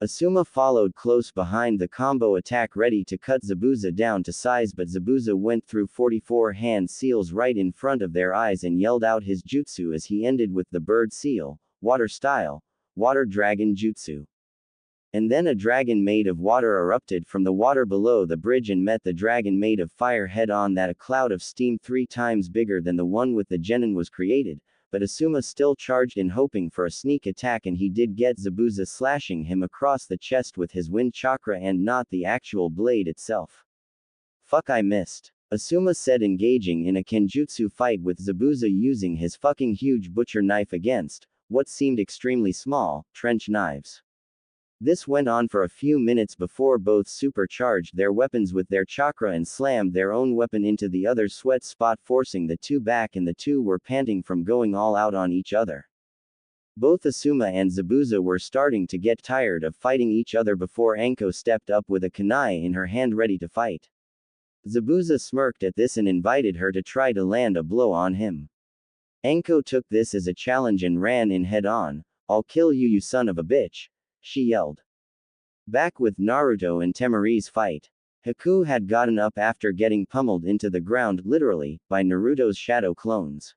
Asuma followed close behind the combo attack, ready to cut Zabuza down to size, but Zabuza went through 44 hand seals right in front of their eyes and yelled out his jutsu as he ended with the bird seal, water style, water dragon jutsu. And then a dragon made of water erupted from the water below the bridge and met the dragon made of fire head-on. That a cloud of steam 3 times bigger than the one with the genin was created, but Asuma still charged in hoping for a sneak attack, and he did get Zabuza slashing him across the chest with his wind chakra and not the actual blade itself. Fuck, I missed. Asuma said, engaging in a kenjutsu fight with Zabuza using his fucking huge butcher knife against what seemed extremely small trench knives. This went on for a few minutes before both supercharged their weapons with their chakra and slammed their own weapon into the other's sweat spot, forcing the two back, and the two were panting from going all out on each other. Both Asuma and Zabuza were starting to get tired of fighting each other before Anko stepped up with a kunai in her hand ready to fight. Zabuza smirked at this and invited her to try to land a blow on him. Anko took this as a challenge and ran in head-on. "I'll kill you, you son of a bitch," she yelled. Back with Naruto and Temari's fight. Haku had gotten up after getting pummeled into the ground, literally, by Naruto's shadow clones.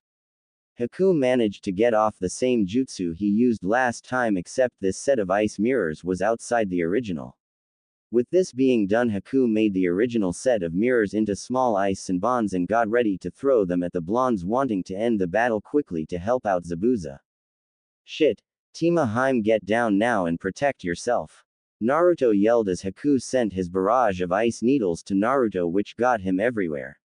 Haku managed to get off the same jutsu he used last time, except this set of ice mirrors was outside the original. With this being done, Haku made the original set of mirrors into small ice and bonds and got ready to throw them at the blondes, wanting to end the battle quickly to help out Zabuza. "Shit, Tima Heim, get down now and protect yourself," Naruto yelled as Haku sent his barrage of ice needles to Naruto, which got him everywhere.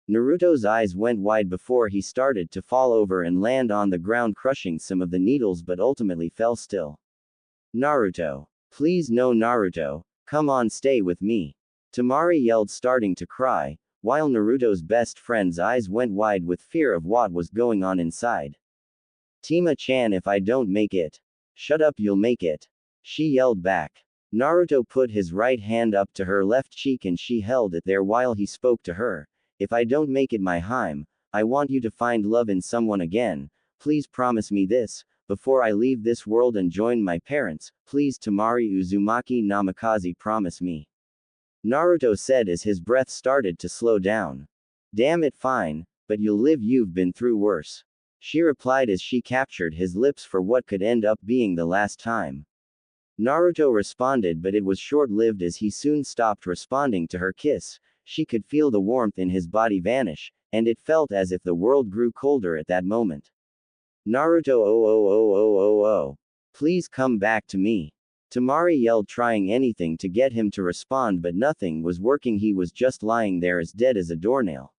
Naruto's eyes went wide before he started to fall over and land on the ground, crushing some of the needles, but ultimately fell still. "Naruto. Please, no, Naruto. Come on, stay with me," Temari yelled, starting to cry, while Naruto's best friend's eyes went wide with fear of what was going on inside. "Tima-chan, if I don't make it." "Shut up, you'll make it," she yelled back. Naruto put his right hand up to her left cheek and she held it there while he spoke to her. "If I don't make it, my Heim, I want you to find love in someone again. Please promise me this, before I leave this world and join my parents. Please, Temari Uzumaki Namikaze, promise me," Naruto said as his breath started to slow down. "Damn it, fine, but you'll live, you've been through worse," she replied as she captured his lips for what could end up being the last time. Naruto responded, but it was short-lived as he soon stopped responding to her kiss. She could feel the warmth in his body vanish, and it felt as if the world grew colder at that moment. "Naruto, oh. Please come back to me," Temari yelled, trying anything to get him to respond, but nothing was working. He was just lying there as dead as a doornail.